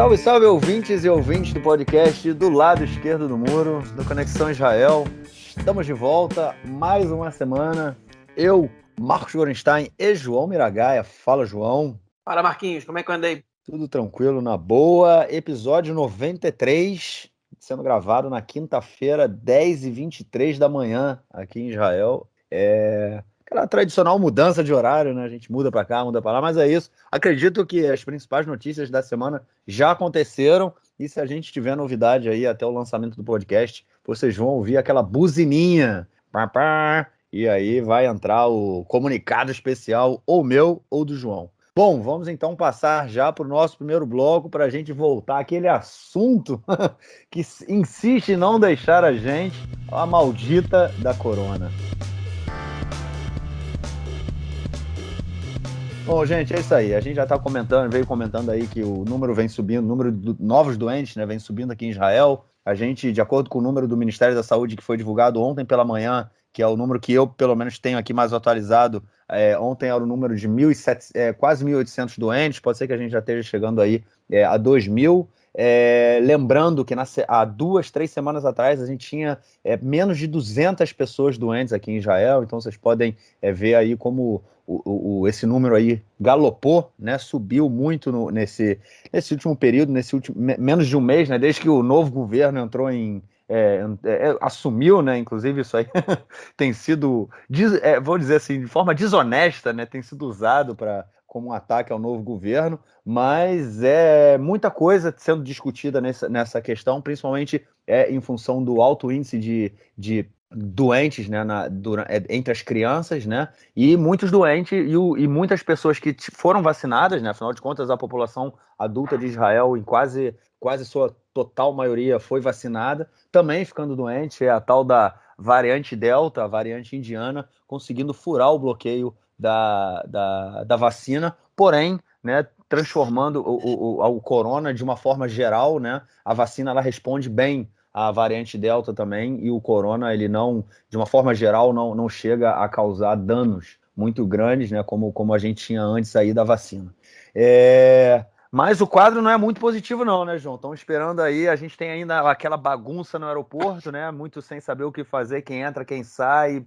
Salve, salve, ouvintes e ouvintes do podcast do lado esquerdo do muro, do Conexão Israel. Estamos de volta, mais uma semana. Eu, Marcos Gorenstein e João Miragaia. Fala, João. Fala, Marquinhos, como é que eu andei? Tudo tranquilo, na boa. Episódio 93, sendo gravado na quinta-feira, 10h23 da manhã, aqui em Israel. Aquela tradicional mudança de horário, né? A gente muda para cá, muda para lá, mas é isso. Acredito que as principais notícias da semana já aconteceram e se a gente tiver novidade aí até o lançamento do podcast, vocês vão ouvir aquela buzininha. Pá, pá, e aí vai entrar o comunicado especial, ou meu ou do João. Bom, vamos então passar já para o nosso primeiro bloco para a gente voltar àquele assunto que insiste em não deixar a gente, a maldita da corona. Bom, gente, é isso aí. A gente já está veio comentando aí que o número vem subindo, o número de novos doentes, né, vem subindo aqui em Israel. A gente, de acordo com o número do Ministério da Saúde que foi divulgado ontem pela manhã, que é o número que eu, pelo menos, tenho aqui mais atualizado, ontem era o número de quase 1.800 doentes, pode ser que a gente já esteja chegando aí a 2.000. Lembrando que há 2-3 semanas atrás a gente tinha menos de 200 pessoas doentes aqui em Israel, então vocês podem ver aí como esse número aí galopou, né? Subiu muito nesse último período, menos de um mês, né? Desde que o novo governo entrou assumiu, né? Inclusive isso aí tem sido, vou dizer assim, de forma desonesta, né? Tem sido usado como um ataque ao novo governo, mas é muita coisa sendo discutida nessa questão, principalmente em função do alto índice de doentes, né, entre as crianças, né, e muitos doentes e muitas pessoas que foram vacinadas, né, afinal de contas a população adulta de Israel em quase sua total maioria foi vacinada, também ficando doente, é a tal da variante Delta, a variante indiana, conseguindo furar o bloqueio da vacina, porém, né, transformando o corona de uma forma geral, né, a vacina ela responde bem a variante Delta também, e o corona, ele não, de uma forma geral, não chega a causar danos muito grandes, né, como a gente tinha antes aí da vacina. Mas o quadro não é muito positivo não, né, João? Estão esperando aí, a gente tem ainda aquela bagunça no aeroporto, né, muito sem saber o que fazer, quem entra, quem sai,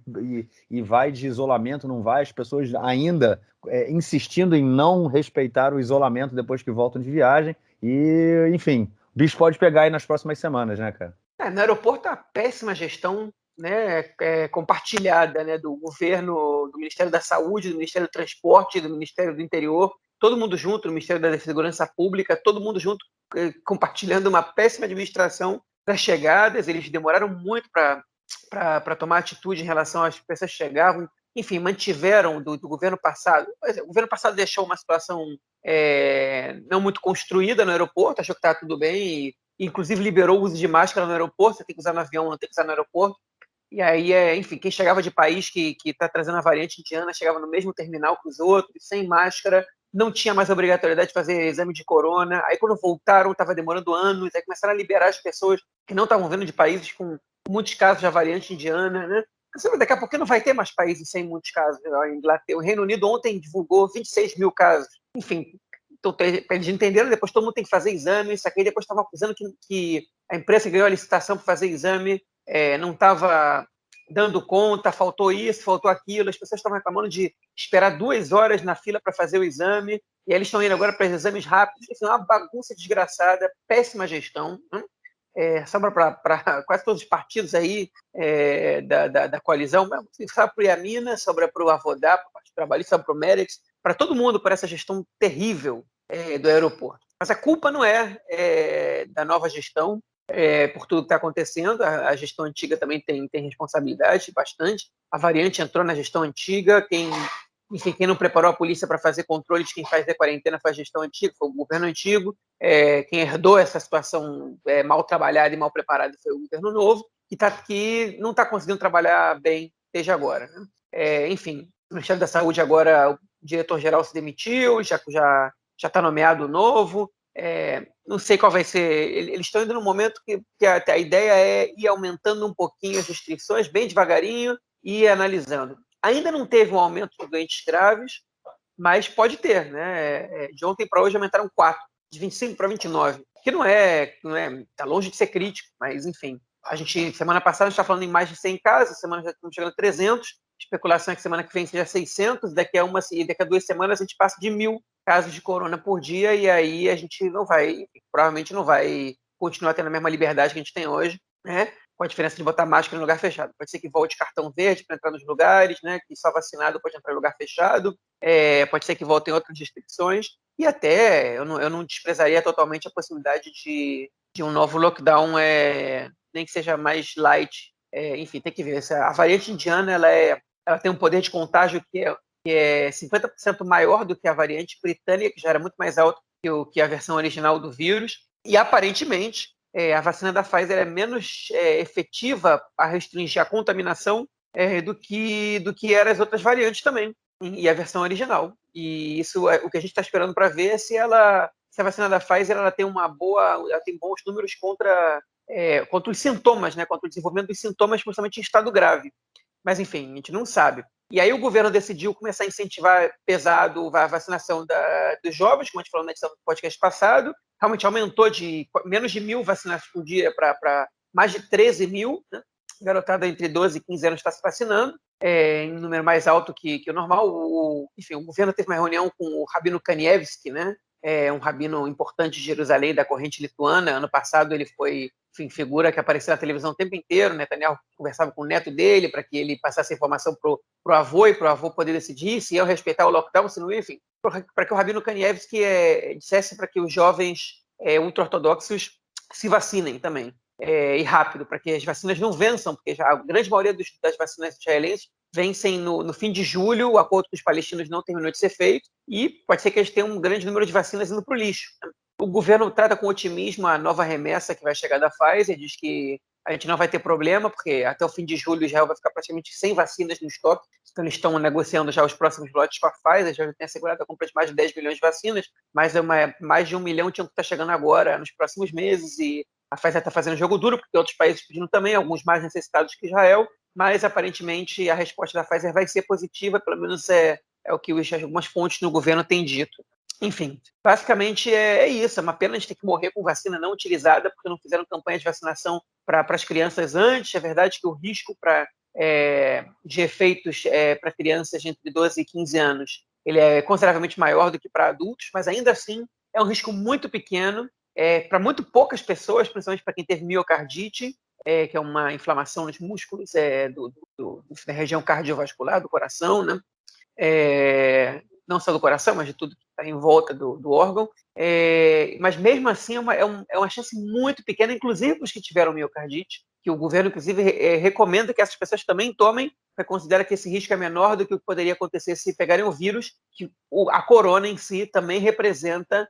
e vai de isolamento, não vai, as pessoas ainda insistindo em não respeitar o isolamento depois que voltam de viagem, e, enfim, o bicho pode pegar aí nas próximas semanas, né, cara? No aeroporto, a péssima gestão, né, compartilhada, né, do governo, do Ministério da Saúde, do Ministério do Transporte, do Ministério do Interior, todo mundo junto, no Ministério da Segurança Pública, todo mundo junto, compartilhando uma péssima administração das chegadas. Eles demoraram muito para tomar atitude em relação às pessoas que chegavam. Enfim, mantiveram do governo passado. O governo passado deixou uma situação não muito construída no aeroporto, achou que estava tudo bem, inclusive liberou o uso de máscara no aeroporto, você tem que usar no avião, não tem que usar no aeroporto. E aí, enfim, quem chegava de país que está trazendo a variante indiana chegava no mesmo terminal que os outros, sem máscara, não tinha mais obrigatoriedade de fazer exame de corona. Aí, quando voltaram, estava demorando anos, aí começaram a liberar as pessoas que não estavam vindo de países com muitos casos da variante indiana, né? Daqui a pouco não vai ter mais países sem muitos casos. A Inglaterra, o Reino Unido ontem divulgou 26 mil casos. Enfim, então, eles entenderam, depois todo mundo tem que fazer exame, isso aqui, depois estavam acusando que a empresa que ganhou a licitação para fazer exame não estava dando conta, faltou isso, faltou aquilo, as pessoas estavam reclamando de esperar 2 horas na fila para fazer o exame, e aí eles estão indo agora para exames rápidos. Isso é uma bagunça desgraçada, péssima gestão, né? Sobra para quase todos os partidos aí da coalizão, sobra para o Yamina, sobra para o Avodá, para o Partido Trabalhista, sobra para o Meretz, para todo mundo, por essa gestão terrível do aeroporto. Mas a culpa não é da nova gestão, por tudo que está acontecendo. A gestão antiga também tem responsabilidade bastante. A variante entrou na gestão antiga, quem não preparou a polícia para fazer controle de quem faz a quarentena foi a gestão antiga, foi o governo antigo. Quem herdou essa situação mal trabalhada e mal preparada foi o governo novo, que não está conseguindo trabalhar bem desde agora, né? Enfim, o Ministério da Saúde agora, o diretor-geral se demitiu, já está nomeado novo. Não sei qual vai ser. Eles estão indo num momento que a ideia é ir aumentando um pouquinho as restrições, bem devagarinho, e ir analisando. Ainda não teve um aumento de doentes graves, mas pode ter, né? De ontem para hoje aumentaram 4. de 25 para 29, que não é, tá longe de ser crítico, mas enfim. A gente, semana passada, a gente está falando em mais de 100 casos, semana já estamos chegando a 300, especulação é que semana que vem seja 600, daqui a 2 semanas a gente passa de 1.000 casos de corona por dia, e aí a gente provavelmente não vai continuar tendo a mesma liberdade que a gente tem hoje, né? Com a diferença de botar máscara em lugar fechado. Pode ser que volte cartão verde para entrar nos lugares, né? Que só vacinado pode entrar em lugar fechado. Pode ser que voltem outras restrições. E até eu não desprezaria totalmente a possibilidade de um novo lockdown, nem que seja mais light. Enfim, tem que ver. A variante indiana ela tem um poder de contágio que é 50% maior do que a variante britânica, que já era muito mais alto que a versão original do vírus. E aparentemente a vacina da Pfizer é menos efetiva a restringir a contaminação do que eram as outras variantes também, e a versão original. E isso é o que a gente está esperando para ver se a vacina da Pfizer ela tem ela tem bons números contra os sintomas, né, contra o desenvolvimento dos sintomas, principalmente em estado grave. Mas, enfim, a gente não sabe. E aí o governo decidiu começar a incentivar pesado a vacinação dos jovens, como a gente falou na edição do podcast passado. Realmente aumentou de menos de 1.000 vacinados por dia para mais de 13 mil. Né? Garotada entre 12 e 15 anos está se vacinando, em um número mais alto que o normal. Enfim, o governo teve uma reunião com o Rabino Kanievski, né? Um rabino importante de Jerusalém, da corrente lituana. Ano passado ele foi, enfim, figura que aparecia na televisão o tempo inteiro. Netanyahu conversava com o neto dele para que ele passasse a informação para o avô, e para o avô poder decidir se iam respeitar o lockdown, se não ia, enfim. Para que o rabino Kanievski dissesse para que os jovens ultra-ortodoxos se vacinem também, e rápido, para que as vacinas não vençam, porque a grande maioria das vacinas israelenses vencem no fim de julho, o acordo com os palestinos não terminou de ser feito, e pode ser que eles tenham um grande número de vacinas indo para o lixo. O governo trata com otimismo a nova remessa que vai chegar da Pfizer, diz que a gente não vai ter problema, porque até o fim de julho Israel vai ficar praticamente sem vacinas no estoque, então eles estão negociando já os próximos lotes com a Pfizer, já tem assegurado a compra de mais de 10 milhões de vacinas, mas mais de 1 milhão tinham que estar chegando agora, nos próximos meses, e a Pfizer está fazendo jogo duro, porque outros países pedindo também, alguns mais necessitados que Israel, mas aparentemente a resposta da Pfizer vai ser positiva, pelo menos é o que algumas fontes no governo têm dito. Enfim, basicamente é isso. É uma pena a gente ter que morrer com vacina não utilizada, porque não fizeram campanha de vacinação para as crianças antes. É verdade que o risco de efeitos para crianças entre 12 e 15 anos ele é consideravelmente maior do que para adultos, mas ainda assim é um risco muito pequeno para muito poucas pessoas, principalmente para quem teve miocardite, que é uma inflamação nos músculos da região cardiovascular do coração, né? Não só do coração, mas de tudo que está em volta do órgão. Mas mesmo assim é uma chance muito pequena, inclusive para os que tiveram miocardite, que o governo, inclusive, recomenda que essas pessoas também tomem, porque considera que esse risco é menor do que o que poderia acontecer se pegarem o vírus, que a corona em si também representa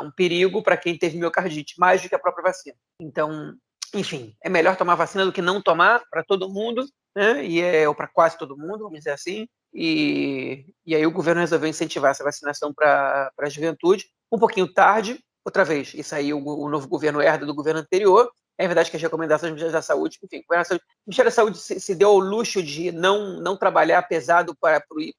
um perigo para quem teve miocardite, mais do que a própria vacina. Então, enfim, é melhor tomar vacina do que não tomar para todo mundo, né? Ou para quase todo mundo, vamos dizer assim. E aí o governo resolveu incentivar essa vacinação para a juventude, um pouquinho tarde, outra vez. Isso aí o novo governo herda do governo anterior. É verdade que as recomendações do Ministério da Saúde, enfim, o Ministério da Saúde se deu ao luxo de não trabalhar pesado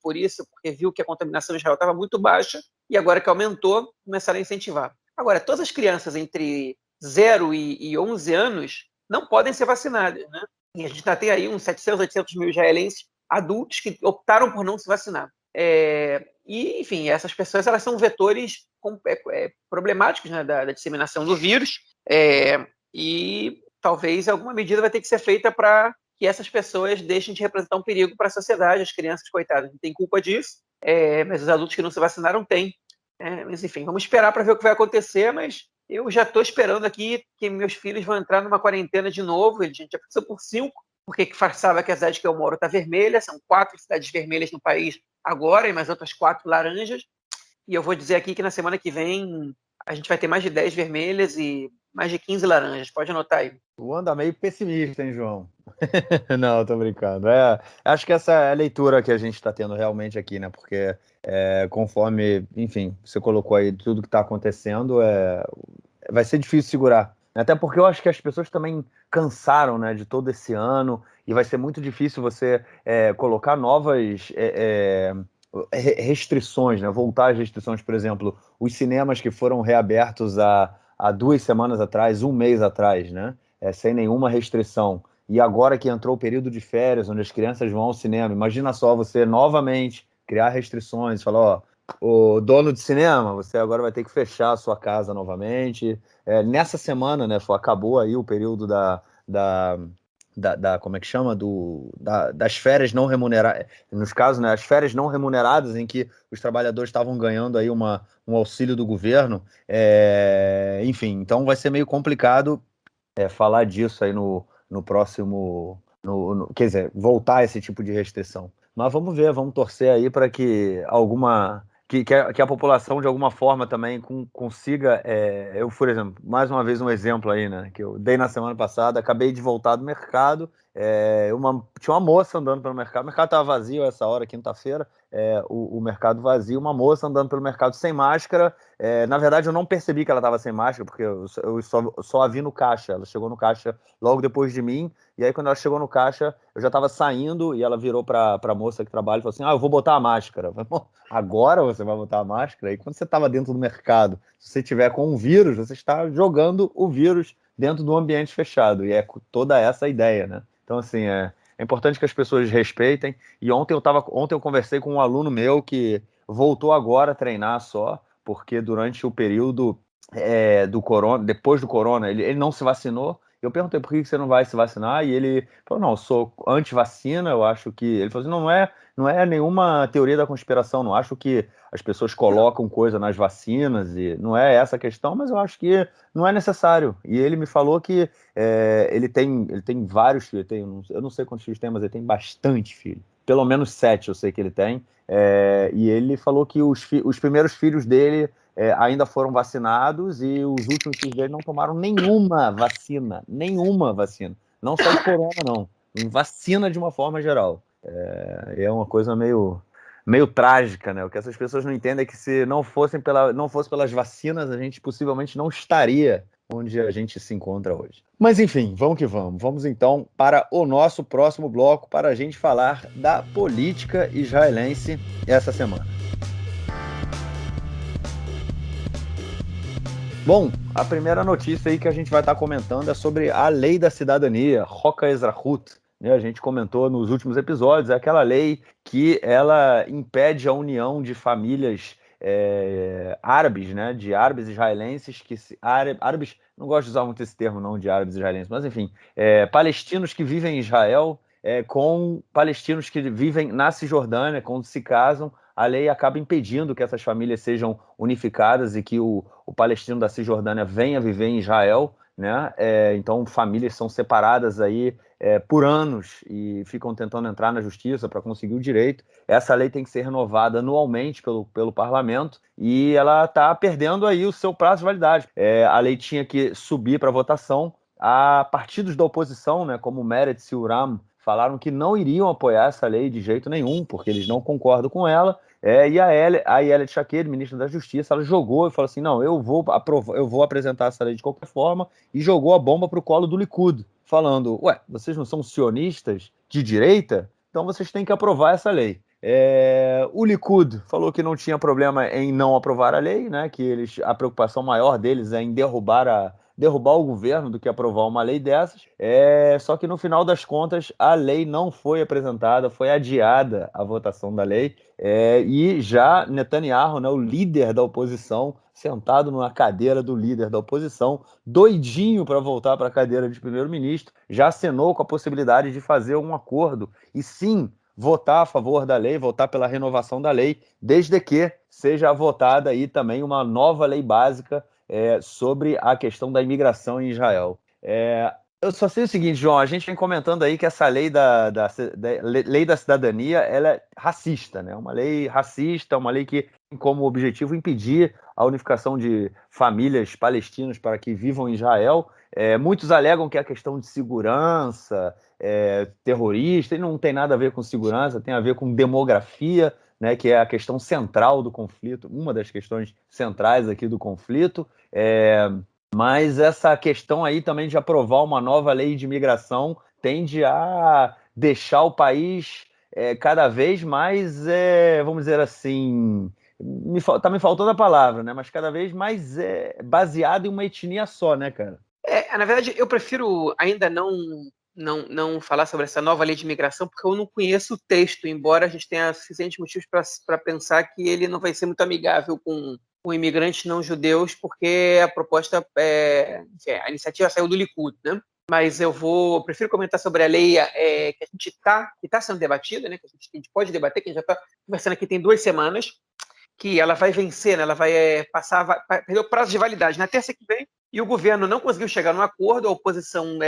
por isso, porque viu que a contaminação em Israel estava muito baixa, e agora que aumentou, começaram a incentivar. Agora, todas as crianças entre 0 e 11 anos não podem ser vacinadas, né? E a gente ainda tem aí uns 700, 800 mil israelenses adultos que optaram por não se vacinar. E, enfim, essas pessoas elas são vetores problemáticos, né, da disseminação do vírus, e talvez alguma medida vai ter que ser feita para que essas pessoas deixem de representar um perigo para a sociedade. As crianças, coitadas, não têm culpa disso, mas os adultos que não se vacinaram têm. Mas, enfim, vamos esperar para ver o que vai acontecer, mas eu já estou esperando aqui que meus filhos vão entrar numa quarentena de novo. A gente já passou por 5, porque disfarçava que a cidade que eu moro está vermelha. São 4 cidades vermelhas no país agora e mais outras 4 laranjas. E eu vou dizer aqui que na semana que vem a gente vai ter mais de 10 vermelhas e mais de 15 laranjas. Pode anotar aí. Tu anda meio pessimista, hein, João? Não, tô brincando. Acho que essa é a leitura que a gente está tendo realmente aqui, né? Porque conforme, enfim, você colocou aí tudo que está acontecendo, vai ser difícil segurar. Até porque eu acho que as pessoas também cansaram, né, de todo esse ano, e vai ser muito difícil você colocar novas restrições, né? Voltar às restrições, por exemplo, os cinemas que foram reabertos há 2 semanas atrás, um mês atrás, né? Sem nenhuma restrição. E agora que entrou o período de férias, onde as crianças vão ao cinema, imagina só você novamente criar restrições, falar, ó, o dono de cinema, você agora vai ter que fechar a sua casa novamente. Nessa semana, né, acabou aí o período da, como é que chama? Das férias não remuneradas, nos casos, né, as férias não remuneradas, em que os trabalhadores estavam ganhando aí um auxílio do governo. Enfim, então vai ser meio complicado falar disso aí no próximo. Quer dizer, voltar a esse tipo de restrição. Mas vamos ver, vamos torcer aí para que alguma. Que a população, de alguma forma, também consiga. Eu, por exemplo, mais uma vez um exemplo aí, né? Que eu dei na semana passada, acabei de voltar do mercado. Tinha uma moça andando pelo mercado, o mercado estava vazio essa hora, quinta-feira, o mercado vazio, uma moça andando pelo mercado sem máscara. Na verdade, eu não percebi que ela estava sem máscara, porque eu só a vi no caixa. Ela chegou no caixa logo depois de mim, e aí quando ela chegou no caixa, eu já estava saindo, e ela virou para a moça que trabalha e falou assim, eu vou botar a máscara. Eu falei, agora você vai botar a máscara? E quando você estava dentro do mercado, se você tiver com um vírus, você está jogando o vírus dentro do ambiente fechado, e é toda essa a ideia, né? Então, assim, é importante que as pessoas respeitem. E ontem eu conversei com um aluno meu que voltou agora a treinar só, porque durante o período do corona, depois do corona, ele não se vacinou. Eu perguntei por que você não vai se vacinar, e ele falou, não, eu sou anti-vacina, eu acho que... Ele falou assim, não é nenhuma teoria da conspiração, não acho que as pessoas colocam coisa nas vacinas, e não é essa a questão, mas eu acho que não é necessário. E ele me falou que ele tem vários filhos, eu não sei quantos filhos tem, mas ele tem bastante filho. Pelo menos 7 eu sei que ele tem. E ele falou que os primeiros filhos dele ainda foram vacinados e os últimos filhos dele não tomaram nenhuma vacina. Nenhuma vacina. Não só de corona, não. Vacina de uma forma geral. É uma coisa meio trágica, né? O que essas pessoas não entendem é que se não fosse pelas vacinas, a gente possivelmente não estaria onde a gente se encontra hoje. Mas enfim, vamos que vamos. Vamos então para o nosso próximo bloco para a gente falar da política israelense essa semana. Bom, a primeira notícia aí que a gente vai estar comentando é sobre a lei da cidadania, Hok HaEzrahut. A gente comentou nos últimos episódios, é aquela lei que ela impede a união de famílias árabes, né, de árabes israelenses, árabes, não gosto de usar muito esse termo não, de árabes israelenses, mas enfim, palestinos que vivem em Israel com palestinos que vivem na Cisjordânia, quando se casam, a lei acaba impedindo que essas famílias sejam unificadas e que o palestino da Cisjordânia venha viver em Israel, né? Então famílias são separadas aí por anos e ficam tentando entrar na justiça para conseguir o direito. Essa lei tem que ser renovada anualmente pelo parlamento e ela está perdendo aí o seu prazo de validade. A lei tinha que subir para votação. A partidos da oposição, né, como o Meretz e o Uram, falaram que não iriam apoiar essa lei de jeito nenhum, porque eles não concordam com ela. E a Ayelet Shaked, ministra da Justiça, ela jogou e falou assim, não, eu vou apresentar essa lei de qualquer forma, e jogou a bomba para o colo do Likud, falando, vocês não são sionistas de direita? Então vocês têm que aprovar essa lei. O Likud falou que não tinha problema em não aprovar a lei, né, que a preocupação maior deles é em derrubar o governo do que aprovar uma lei dessas. Só que no final das contas a lei não foi apresentada, foi adiada a votação da lei, e já Netanyahu, né, o líder da oposição, sentado numa cadeira do líder da oposição, doidinho para voltar para a cadeira de primeiro-ministro, já acenou com a possibilidade de fazer um acordo e sim votar a favor da lei, votar pela renovação da lei, desde que seja votada aí também uma nova lei básica sobre a questão da imigração em Israel. Eu só sei o seguinte, João, a gente vem comentando aí que essa lei lei da cidadania, ela é racista, né? Uma lei racista, uma lei que tem como objetivo impedir a unificação de famílias palestinas para que vivam em Israel. Muitos alegam que é a questão de segurança, terrorista, e não tem nada a ver com segurança, tem a ver com demografia, né, que é a questão central do conflito, uma das questões centrais aqui do conflito. Mas essa questão aí também de aprovar uma nova lei de imigração tende a deixar o país cada vez mais, vamos dizer assim, tá me faltando a palavra, né? Mas cada vez mais baseado em uma etnia só, né, cara? Na verdade, eu prefiro ainda não falar sobre essa nova lei de imigração, porque eu não conheço o texto, embora a gente tenha suficientes motivos para pensar que ele não vai ser muito amigável com imigrantes não judeus, porque a proposta, a iniciativa saiu do Likud, né? Mas prefiro comentar sobre a lei que está sendo debatida, né? Que a gente pode debater, que a gente já está conversando aqui tem 2 semanas, que ela vai vencer, né? Ela vai perder o prazo de validade na terça que vem, e o governo não conseguiu chegar num acordo, a oposição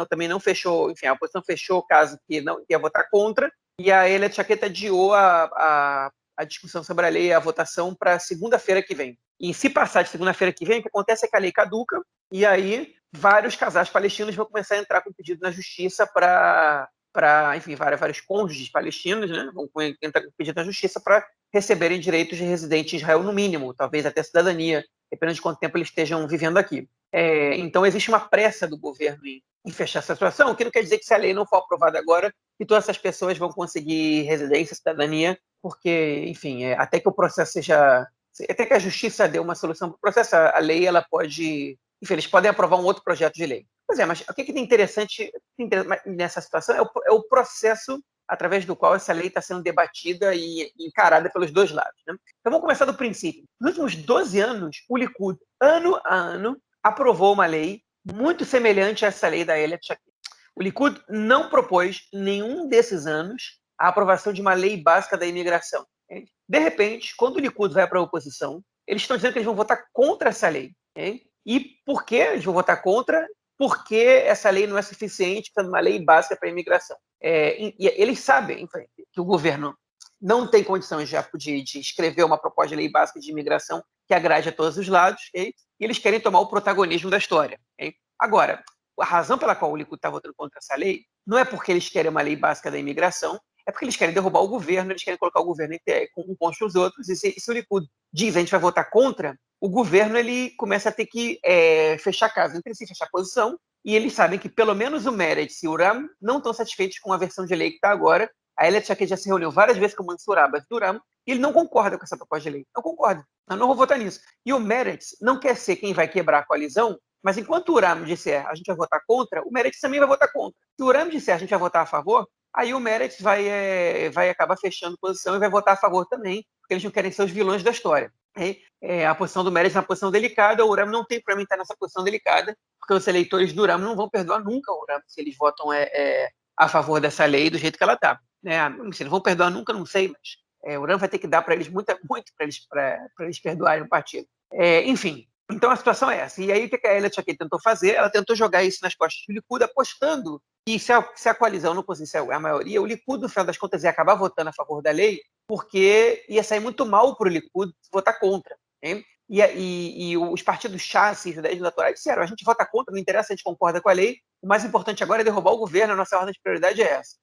também não fechou, enfim, a oposição fechou o caso que não ia votar contra, e a Elia Tchaqueta adiou a discussão sobre a lei, a votação, para segunda-feira que vem. E se passar de segunda-feira que vem, o que acontece é que a lei caduca, e aí vários casais palestinos vão começar a entrar com pedido na justiça enfim, vários cônjuges palestinos, né, vão entrar com pedido na justiça para receberem direitos de residente em Israel no mínimo, talvez até cidadania, dependendo de quanto tempo eles estejam vivendo aqui. Então, existe uma pressa do governo em fechar essa situação, o que não quer dizer que se a lei não for aprovada agora, que todas essas pessoas vão conseguir residência, cidadania, porque, enfim, até que o processo até que a justiça dê uma solução para o processo, a lei, ela pode... Enfim, eles podem aprovar um outro projeto de lei. Pois mas o que é interessante nessa situação é o processo através do qual essa lei está sendo debatida e encarada pelos dois lados, né? Então vamos começar do princípio. Nos últimos 12 anos, o Likud, ano a ano, aprovou uma lei muito semelhante a essa lei da Elia Tchaqueta. O Likud não propôs, em nenhum desses anos, a aprovação de uma lei básica da imigração. Okay? De repente, quando o Likud vai para a oposição, eles estão dizendo que eles vão votar contra essa lei. Okay? E por que eles vão votar contra? Porque essa lei não é suficiente para uma lei básica para a imigração. E eles sabem que o governo não tem condições de escrever uma proposta de lei básica de imigração que agrade a todos os lados, okay? E eles querem tomar o protagonismo da história. Okay? Agora, a razão pela qual o Likud está votando contra essa lei não é porque eles querem uma lei básica da imigração, é porque eles querem derrubar o governo, eles querem colocar o governo contra os outros, e se o Likud diz a gente vai votar contra, o governo ele começa a ter que fechar casa entre si, fechar posição, e eles sabem que pelo menos o Meretz e o Uram não estão satisfeitos com a versão de lei que está agora. A Elia Tchaqueta já se reuniu várias vezes com o Mansour Abbas do Uram, e ele não concorda com essa proposta de lei. Não concorda. Eu não vou votar nisso. E o Meretz não quer ser quem vai quebrar a coalizão, mas enquanto o Uram disser a gente vai votar contra, o Meretz também vai votar contra. Se o Uram disser a gente vai votar a favor, aí o Meretz vai acabar fechando posição e vai votar a favor também, porque eles não querem ser os vilões da história. A posição do Meretz é uma posição delicada, o Uram não tem para mim estar nessa posição delicada, porque os eleitores do Uram não vão perdoar nunca o Uram se eles votam a favor dessa lei do jeito que ela está. Né? Se eles vão perdoar nunca, não sei, mas o Uram vai ter que dar para eles muito para eles perdoarem o partido. Enfim, então a situação é essa. E aí o que a Elia Tchaqueta tentou fazer? Ela tentou jogar isso nas costas do Likud, apostando que se a coalizão não conseguisse a maioria, o Likud, no final das contas, ia acabar votando a favor da lei, porque ia sair muito mal para o Likud votar contra. Hein? E os partidos Shas e judaísmos naturais disseram, a gente vota contra, não interessa, a gente concorda com a lei, o mais importante agora é derrubar o governo, a nossa ordem de prioridade é essa.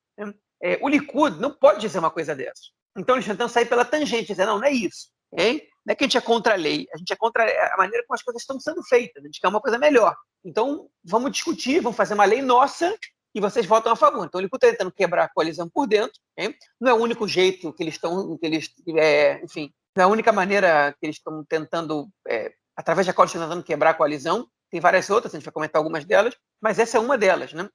O Likud não pode dizer uma coisa dessas. Então eles tentam sair pela tangente, dizer, não é isso. Hein? Não é que a gente é contra a lei, a gente é contra a maneira como as coisas estão sendo feitas, a gente quer uma coisa melhor. Então vamos discutir, vamos fazer uma lei nossa e vocês votam a favor. Então ele está tentando quebrar a coalizão por dentro, hein? Não é o único jeito que eles estão, enfim, não é a única maneira que eles estão tentando, através da qual eles estão tentando quebrar a coalizão. Tem várias outras, a gente vai comentar algumas delas, mas essa é uma delas, né?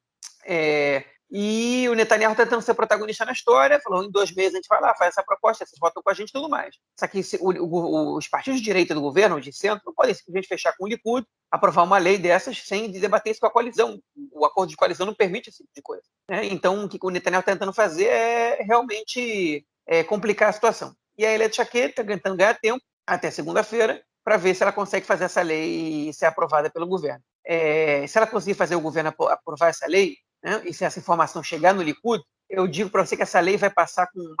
E o Netanyahu está tentando ser protagonista na história, falou, em 2 meses a gente vai lá, faz essa proposta, vocês votam com a gente e tudo mais. Só que os partidos de direita do governo, de centro, não podem simplesmente fechar com o Likud, aprovar uma lei dessas sem debater isso com a coalizão. O acordo de coalizão não permite esse tipo de coisa. Né? Então, o que o Netanyahu está tentando fazer é realmente complicar a situação. E a Elia Tchaqueta está tentando ganhar tempo até segunda-feira para ver se ela consegue fazer essa lei ser aprovada pelo governo. Se ela conseguir fazer o governo aprovar essa lei, né, e se essa informação chegar no Likud, eu digo para você que essa lei vai passar com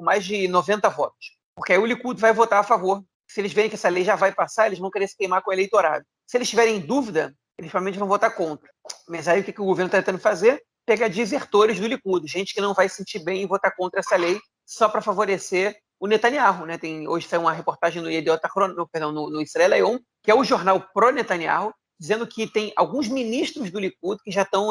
mais de 90 votos. Porque aí o Likud vai votar a favor. Se eles verem que essa lei já vai passar, eles vão querer se queimar com o eleitorado. Se eles tiverem dúvida, eles provavelmente vão votar contra. Mas aí o que o governo está tentando fazer? Pegar desertores do Likud, gente que não vai se sentir bem em votar contra essa lei só para favorecer o Netanyahu. Né? Hoje saiu uma reportagem no Yediot Ahronoth, no Israel Hayom, que é o jornal pró-Netanyahu, dizendo que tem alguns ministros do Likud que já estão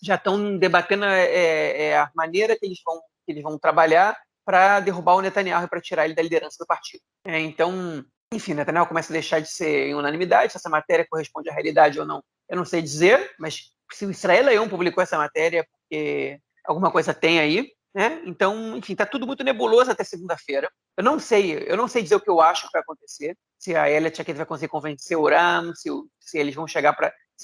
já estão debatendo a maneira que eles vão trabalhar para derrubar o Netanyahu e para tirar ele da liderança do partido. Então, enfim, Netanyahu começa a deixar de ser em unanimidade. Se essa matéria corresponde à realidade ou não, eu não sei dizer, mas se o Israel Leão publicou essa matéria, é porque alguma coisa tem aí, né? Então, enfim, está tudo muito nebuloso até segunda-feira. Eu não sei dizer o que eu acho que vai acontecer, se a Ayelet Shaked vai conseguir convencer o Uram, se eles vão se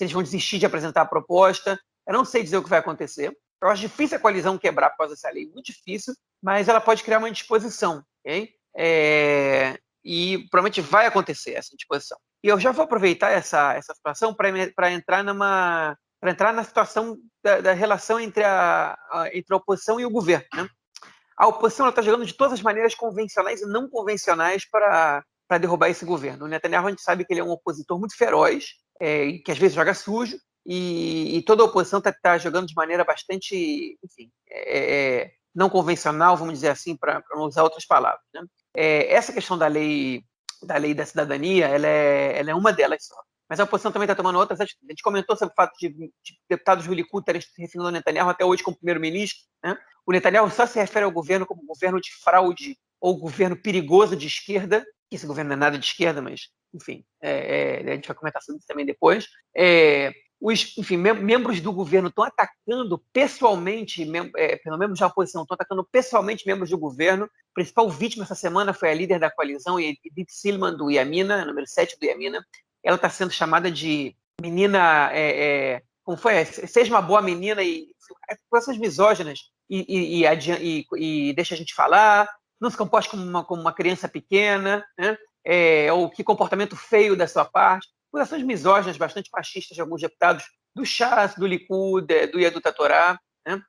eles vão desistir de apresentar a proposta. Eu não sei dizer o que vai acontecer. Eu acho difícil a coalizão quebrar por causa dessa lei, muito difícil, mas ela pode criar uma indisposição, ok? E provavelmente vai acontecer essa indisposição. E eu já vou aproveitar essa situação para entrar na situação da relação entre a oposição e o governo, né? A oposição está jogando de todas as maneiras convencionais e não convencionais para derrubar esse governo. O Netanyahu, a gente sabe que ele é um opositor muito feroz, e que às vezes joga sujo, e toda a oposição está jogando de maneira bastante, enfim, não convencional, vamos dizer assim, para não usar outras palavras, né? Essa questão da lei da cidadania, ela é uma delas só. Mas a oposição também está tomando outras atitudes. A gente comentou sobre o fato de deputados do Likud terem se referido ao Netanyahu até hoje como primeiro-ministro, né? O Netanyahu só se refere ao governo como governo de fraude ou governo perigoso de esquerda. Esse governo não é nada de esquerda, mas, enfim, a gente vai comentar sobre isso também depois. Membros do governo estão atacando pessoalmente, pelo menos da oposição, estão atacando pessoalmente membros do governo. A principal vítima essa semana foi a líder da coalizão, Edith Silman, do Yamina, número 7 do Yamina. Ela está sendo chamada de menina, como foi? Seja uma boa menina, e coisas misóginas, e deixa a gente falar, não se comporte como uma criança pequena, né? Ou que comportamento feio da sua parte. Acusações misóginas, bastante machistas de alguns deputados do Shas, do Likud, do Yadut Torá, né?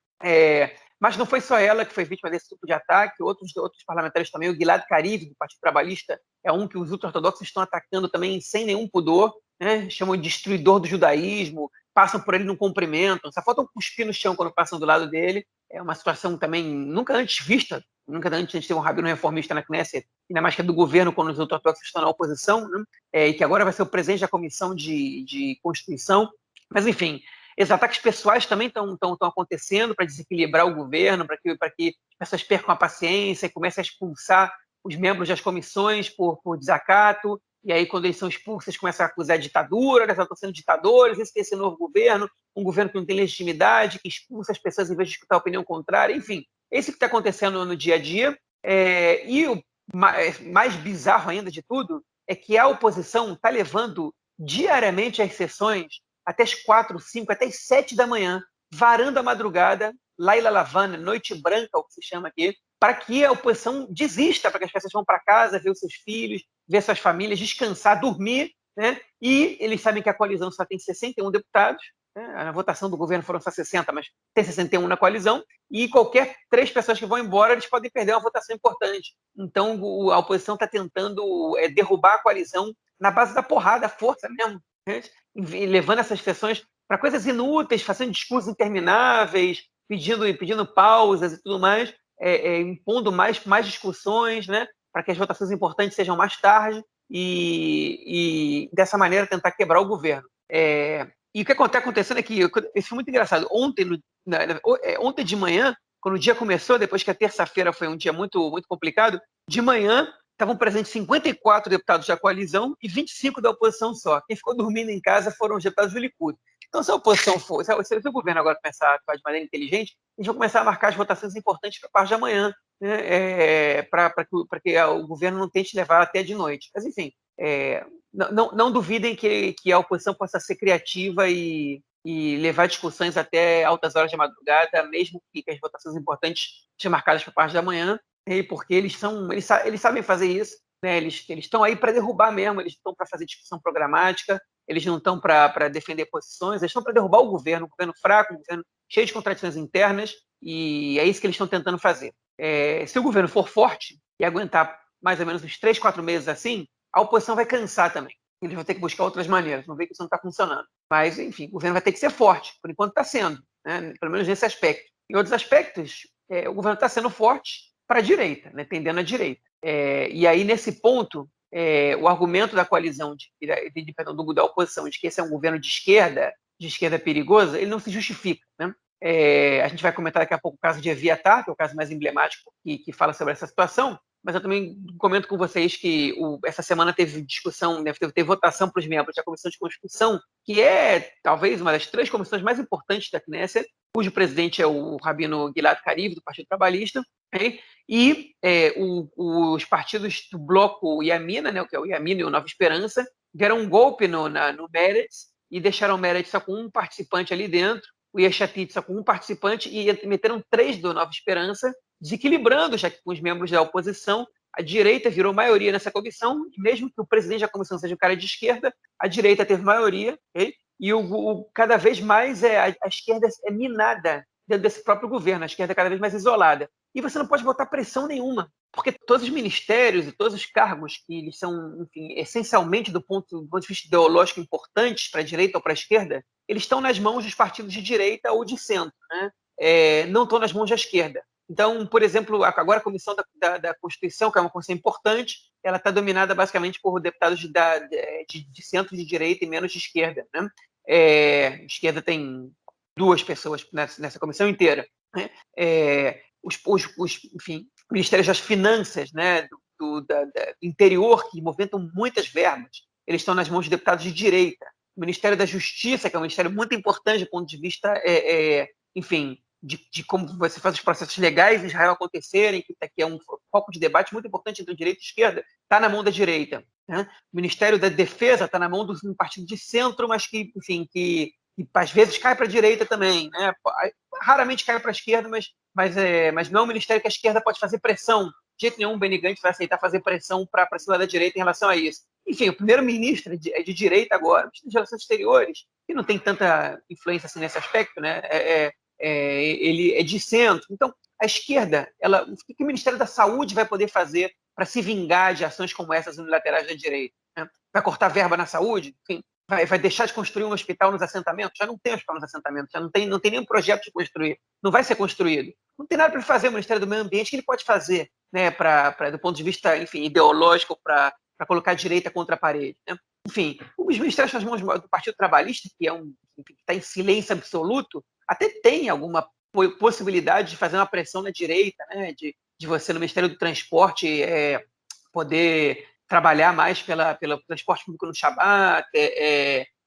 Mas não foi só ela que foi vítima desse tipo de ataque, outros parlamentares também. O Gilad Kariv, do Partido Trabalhista, é um que os ultra-ortodoxos estão atacando também sem nenhum pudor, né? Chamam de destruidor do judaísmo, passam por ele, não cumprimentam, só faltam cuspir no chão quando passam do lado dele. É uma situação também nunca antes vista, nunca antes a gente teve um rabino reformista na Knesset, ainda mais que é do governo quando os ultra-ortodoxos estão na oposição, né? E que agora vai ser o presidente da Comissão de Constituição. Mas, enfim, esses ataques pessoais também estão acontecendo para desequilibrar o governo, para que as pessoas percam a paciência e comecem a expulsar os membros das comissões por desacato. E aí, quando eles são expulsos, eles começam a acusar a ditadura, eles estão sendo ditadores, esse novo governo, um governo que não tem legitimidade, que expulsa as pessoas em vez de escutar a opinião contrária. Enfim, esse que está acontecendo no dia a dia. E o mais bizarro ainda de tudo é que a oposição está levando diariamente as sessões até as 4, 5, até as 7 da manhã, varando a madrugada, Laila Lavana, noite branca, o que se chama aqui, para que a oposição desista, para que as pessoas vão para casa, ver os seus filhos, ver suas famílias, descansar, dormir, né? E eles sabem que a coalizão só tem 61 deputados, né? Na votação do governo foram só 60, mas tem 61 na coalizão, e qualquer 3 pessoas que vão embora, eles podem perder uma votação importante. Então, a oposição está tentando derrubar a coalizão na base da porrada, a força mesmo, né? Levando essas sessões para coisas inúteis, fazendo discursos intermináveis, pedindo pausas e tudo mais, impondo mais discussões, né, para que as votações importantes sejam mais tarde e dessa maneira tentar quebrar o governo. E o que está acontecendo é que isso foi muito engraçado. Ontem de manhã, quando o dia começou, depois que a terça-feira foi um dia muito, muito complicado, de manhã estavam presentes 54 deputados da coalizão e 25 da oposição só. Quem ficou dormindo em casa foram os deputados do Likud. Então, se a oposição for, se o governo agora começar a atuar de maneira inteligente, eles vão começar a marcar as votações importantes para a parte da manhã, né? Para que o governo não tente levar até de noite. Mas, enfim, não duvidem que a oposição possa ser criativa e levar discussões até altas horas da madrugada, mesmo que as votações importantes sejam marcadas para a parte da manhã, porque eles sabem fazer isso, né? Eles estão aí para derrubar mesmo, eles estão para fazer discussão programática, eles não estão para defender posições, eles estão para derrubar o governo, um governo fraco, um governo cheio de contradições internas, e é isso que eles estão tentando fazer. Se o governo for forte e aguentar mais ou menos uns 3, 4 meses assim, a oposição vai cansar também. Eles vão ter que buscar outras maneiras, vão ver que isso não está funcionando. Mas, enfim, o governo vai ter que ser forte, por enquanto está sendo, né? Pelo menos nesse aspecto. Em outros aspectos, o governo está sendo forte para a direita, né? Tendendo à direita. E aí, nesse ponto, o argumento da coalizão da oposição de que esse é um governo de esquerda de esquerda perigosa, ele não se justifica, né? A gente vai comentar daqui a pouco o caso de Eviatar, que é o caso mais emblemático que fala sobre essa situação, mas eu também comento com vocês que essa semana teve discussão, né, teve votação para os membros da Comissão de Constituição, que é talvez uma das 3 comissões mais importantes da Knesset, cujo presidente é o Rabino Gilad Kariv, do Partido Trabalhista, e os partidos do bloco Yamina, né, que é o Yamina e o Nova Esperança, deram um golpe no Meretz e deixaram o Meretz só com um participante ali dentro, o Yeshatid só com um participante, e meteram 3 do Nova Esperança, desequilibrando, já que com os membros da oposição, a direita virou maioria nessa comissão, e mesmo que o presidente da comissão seja um cara de esquerda, a direita teve maioria, e cada vez mais a esquerda é minada dentro desse próprio governo, a esquerda é cada vez mais isolada. E você não pode botar pressão nenhuma, porque todos os ministérios e todos os cargos que eles são, enfim, essencialmente do ponto de vista ideológico importantes para a direita ou para a esquerda, eles estão nas mãos dos partidos de direita ou de centro, né? Não estão nas mãos da esquerda. Então, por exemplo, agora a Comissão da Constituição, que é uma comissão importante, ela está dominada basicamente por deputados de centro de direita e menos de esquerda, né? Esquerda tem 2 pessoas nessa comissão inteira, né? Enfim, ministérios das finanças, né, do interior, que movimentam muitas verbas, eles estão nas mãos de deputados de direita. O Ministério da Justiça, que é um ministério muito importante do ponto de vista, enfim, de como você faz os processos legais em Israel acontecerem, que é um foco de debate muito importante entre direita e esquerda, está na mão da direita, né? O Ministério da Defesa está na mão de um partido de centro, mas que, enfim, que às vezes cai para a direita também, né? Raramente cai para a esquerda, mas não é um ministério que a esquerda pode fazer pressão. De jeito nenhum o Benny Gantz vai aceitar fazer pressão para cima da direita em relação a isso. Enfim, o primeiro-ministro é de direita agora, ministro de Relações Exteriores, que não tem tanta influência assim nesse aspecto, né? Ele é de centro. Então, a esquerda, o que o Ministério da Saúde vai poder fazer para se vingar de ações como essas unilaterais da direita, né? Vai cortar verba na saúde? Enfim, vai deixar de construir um hospital nos assentamentos? Já não tem hospital nos assentamentos, já não tem nenhum projeto de construir, não vai ser construído. Não tem nada para fazer o Ministério do Meio Ambiente que ele pode fazer, né, do ponto de vista, enfim, ideológico, para colocar a direita contra a parede, né? Enfim, os ministérios nas mãos do Partido Trabalhista, que está em silêncio absoluto, até tem alguma possibilidade de fazer uma pressão na direita, né, de você no Ministério do Transporte poder trabalhar mais pelo transporte público no Shabat,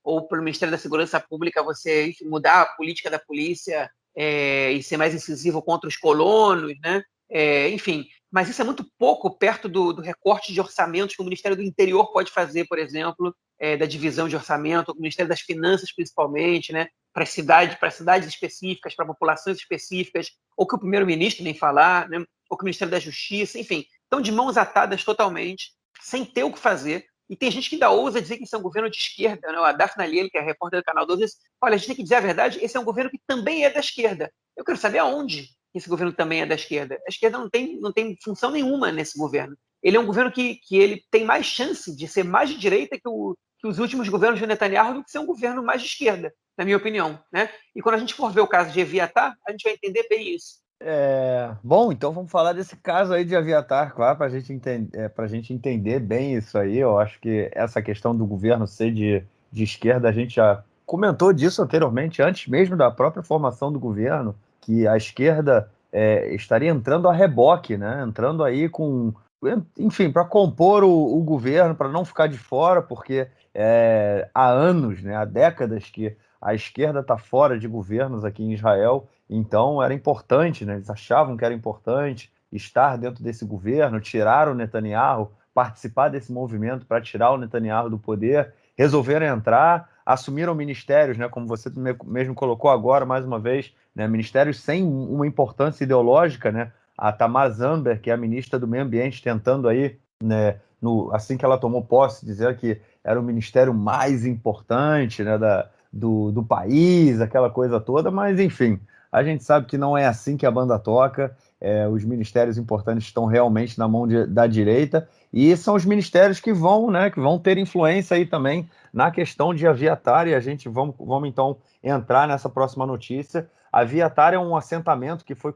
ou pelo Ministério da Segurança Pública você, enfim, mudar a política da polícia e ser mais incisivo contra os colonos, né? Enfim, mas isso é muito pouco perto do recorte de orçamentos que o Ministério do Interior pode fazer, por exemplo, da divisão de orçamento, o Ministério das Finanças principalmente, né? Para cidades específicas, para populações específicas, ou que o primeiro-ministro nem falar, né? Ou que o Ministério da Justiça, enfim, estão de mãos atadas totalmente, sem ter o que fazer. E tem gente que ainda ousa dizer que isso é um governo de esquerda, né? A Daphne Aliel, que é a repórter do Canal 12, diz, olha, a gente tem que dizer a verdade, esse é um governo que também é da esquerda. Eu quero saber aonde esse governo também é da esquerda. A esquerda não tem função nenhuma nesse governo. Ele é um governo que ele tem mais chance de ser mais de direita que os últimos governos de Netanyahu do que ser um governo mais de esquerda, na minha opinião, né? E quando a gente for ver o caso de Eviatar, a gente vai entender bem isso. Bom, então vamos falar desse caso aí de Aviatar, claro, para a gente entender bem isso aí. Eu acho que essa questão do governo ser de esquerda, a gente já comentou disso anteriormente, antes mesmo da própria formação do governo, que a esquerda estaria entrando a reboque, né? Entrando aí enfim, para compor o governo, para não ficar de fora, porque há anos, né, há décadas que a esquerda está fora de governos aqui em Israel. Então era importante, né? Eles achavam que era importante estar dentro desse governo, tirar o Netanyahu, participar desse movimento para tirar o Netanyahu do poder, resolveram entrar, assumiram ministérios, né? Como você mesmo colocou agora, mais uma vez, né? Ministérios sem uma importância ideológica, né? A Tamar Zandberg, que é a ministra do Meio Ambiente, tentando aí, né, assim que ela tomou posse, dizer que era o ministério mais importante, né, do país, aquela coisa toda, mas enfim, a gente sabe que não é assim que a banda toca. Os ministérios importantes estão realmente na mão da direita, e são os ministérios que vão ter influência aí também na questão de Aviatar, e a gente vamos então entrar nessa próxima notícia. Aviatar é um assentamento que foi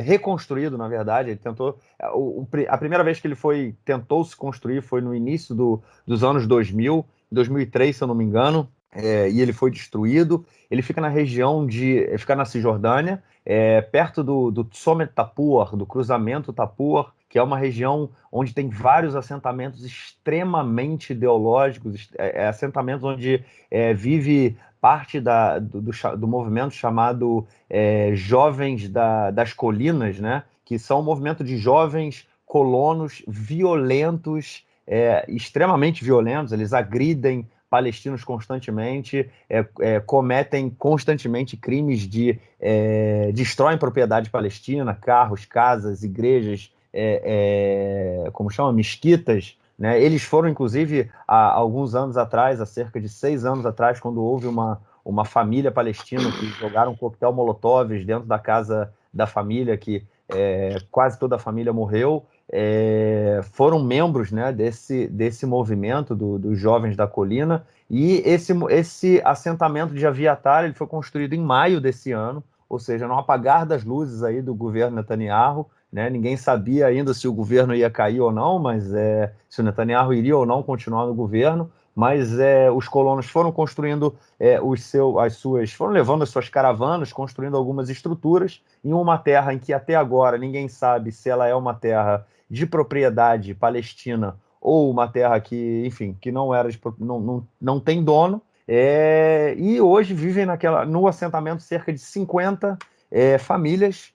reconstruído, na verdade. Ele tentou, a primeira vez que tentou se construir foi no início dos anos 2000, 2003, se eu não me engano. e ele foi destruído. Ele fica na região fica na Cisjordânia, perto do Tzomet Tappuah, do cruzamento Tappuah, que é uma região onde tem vários assentamentos extremamente ideológicos, assentamentos onde vive parte do movimento chamado Jovens das Colinas, né? Que são um movimento de jovens colonos violentos, extremamente violentos. Eles agridem palestinos constantemente, cometem constantemente crimes destroem propriedade palestina, carros, casas, igrejas, como chama? Mesquitas, né? Eles foram, inclusive, há alguns anos atrás, há cerca de 6 anos atrás, quando houve uma família palestina que jogaram coquetel molotov dentro da casa da família, que quase toda a família morreu. Foram membros, né, desse movimento dos Jovens da Colina, e esse assentamento de Aviatar ele foi construído em maio desse ano, ou seja, no apagar das luzes aí do governo Netanyahu, né? Ninguém sabia ainda se o governo ia cair ou não, mas se o Netanyahu iria ou não continuar no governo, mas os colonos foram construindo foram levando as suas caravanas, construindo algumas estruturas em uma terra em que até agora ninguém sabe se ela é uma terra de propriedade palestina ou uma terra que, enfim, que não era não tem dono. E hoje vivem no assentamento cerca de 50 famílias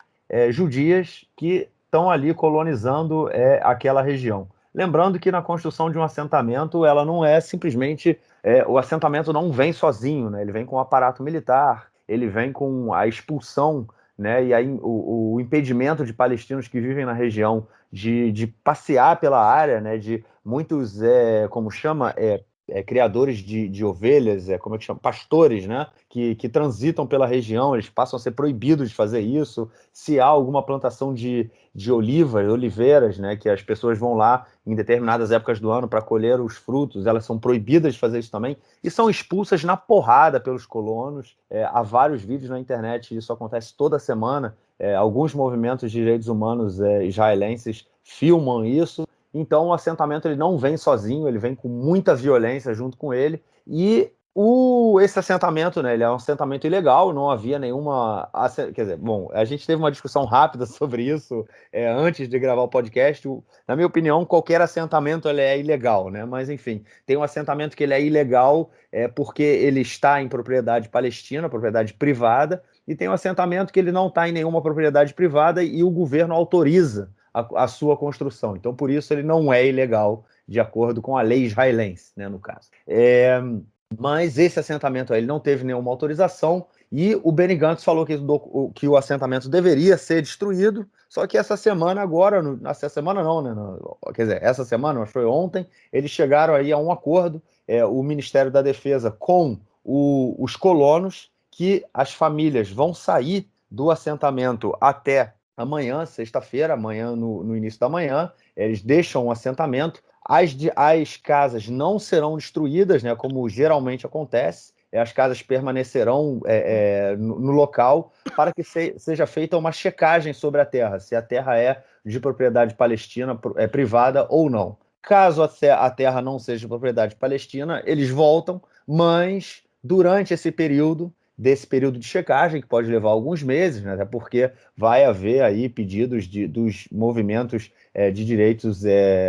judias que estão ali colonizando aquela região. Lembrando que na construção de um assentamento, ela não é simplesmente... o assentamento não vem sozinho, né? Ele vem com um aparato militar, ele vem com a expulsão, né? E aí o impedimento de palestinos que vivem na região de passear pela área, né? De muitos, como chama, criadores de ovelhas, como é que chama? Pastores, né? Que transitam pela região, eles passam a ser proibidos de fazer isso. Se há alguma plantação de oliveiras, né? Que as pessoas vão lá em determinadas épocas do ano para colher os frutos, elas são proibidas de fazer isso também, e são expulsas na porrada pelos colonos. Há vários vídeos na internet, isso acontece toda semana. Alguns movimentos de direitos humanos israelenses filmam isso. Então o assentamento ele não vem sozinho, ele vem com muita violência junto com ele, e esse assentamento, né, ele é um assentamento ilegal, não havia nenhuma... Quer dizer, bom, a gente teve uma discussão rápida sobre isso antes de gravar o podcast. Na minha opinião, qualquer assentamento ele é ilegal, né? Mas, enfim, tem um assentamento que ele é ilegal porque ele está em propriedade palestina, propriedade privada, e tem um assentamento que ele não está em nenhuma propriedade privada e o governo autoriza a sua construção. Então, por isso, ele não é ilegal, de acordo com a lei israelense, né, no caso. Mas esse assentamento aí, ele não teve nenhuma autorização, e o Benny Gantz falou que o assentamento deveria ser destruído, só que essa semana agora, essa semana não, né? Quer dizer, essa semana, mas foi ontem, eles chegaram aí a um acordo, o Ministério da Defesa com os colonos, que as famílias vão sair do assentamento até amanhã, sexta-feira, amanhã no início da manhã, eles deixam o assentamento. As casas não serão destruídas, né, como geralmente acontece. As casas permanecerão no local para que seja feita uma checagem sobre a terra, se a terra é de propriedade palestina, privada ou não. Caso a terra não seja de propriedade palestina, eles voltam, mas durante desse período de checagem, que pode levar alguns meses, né, até porque vai haver aí pedidos dos movimentos de direitos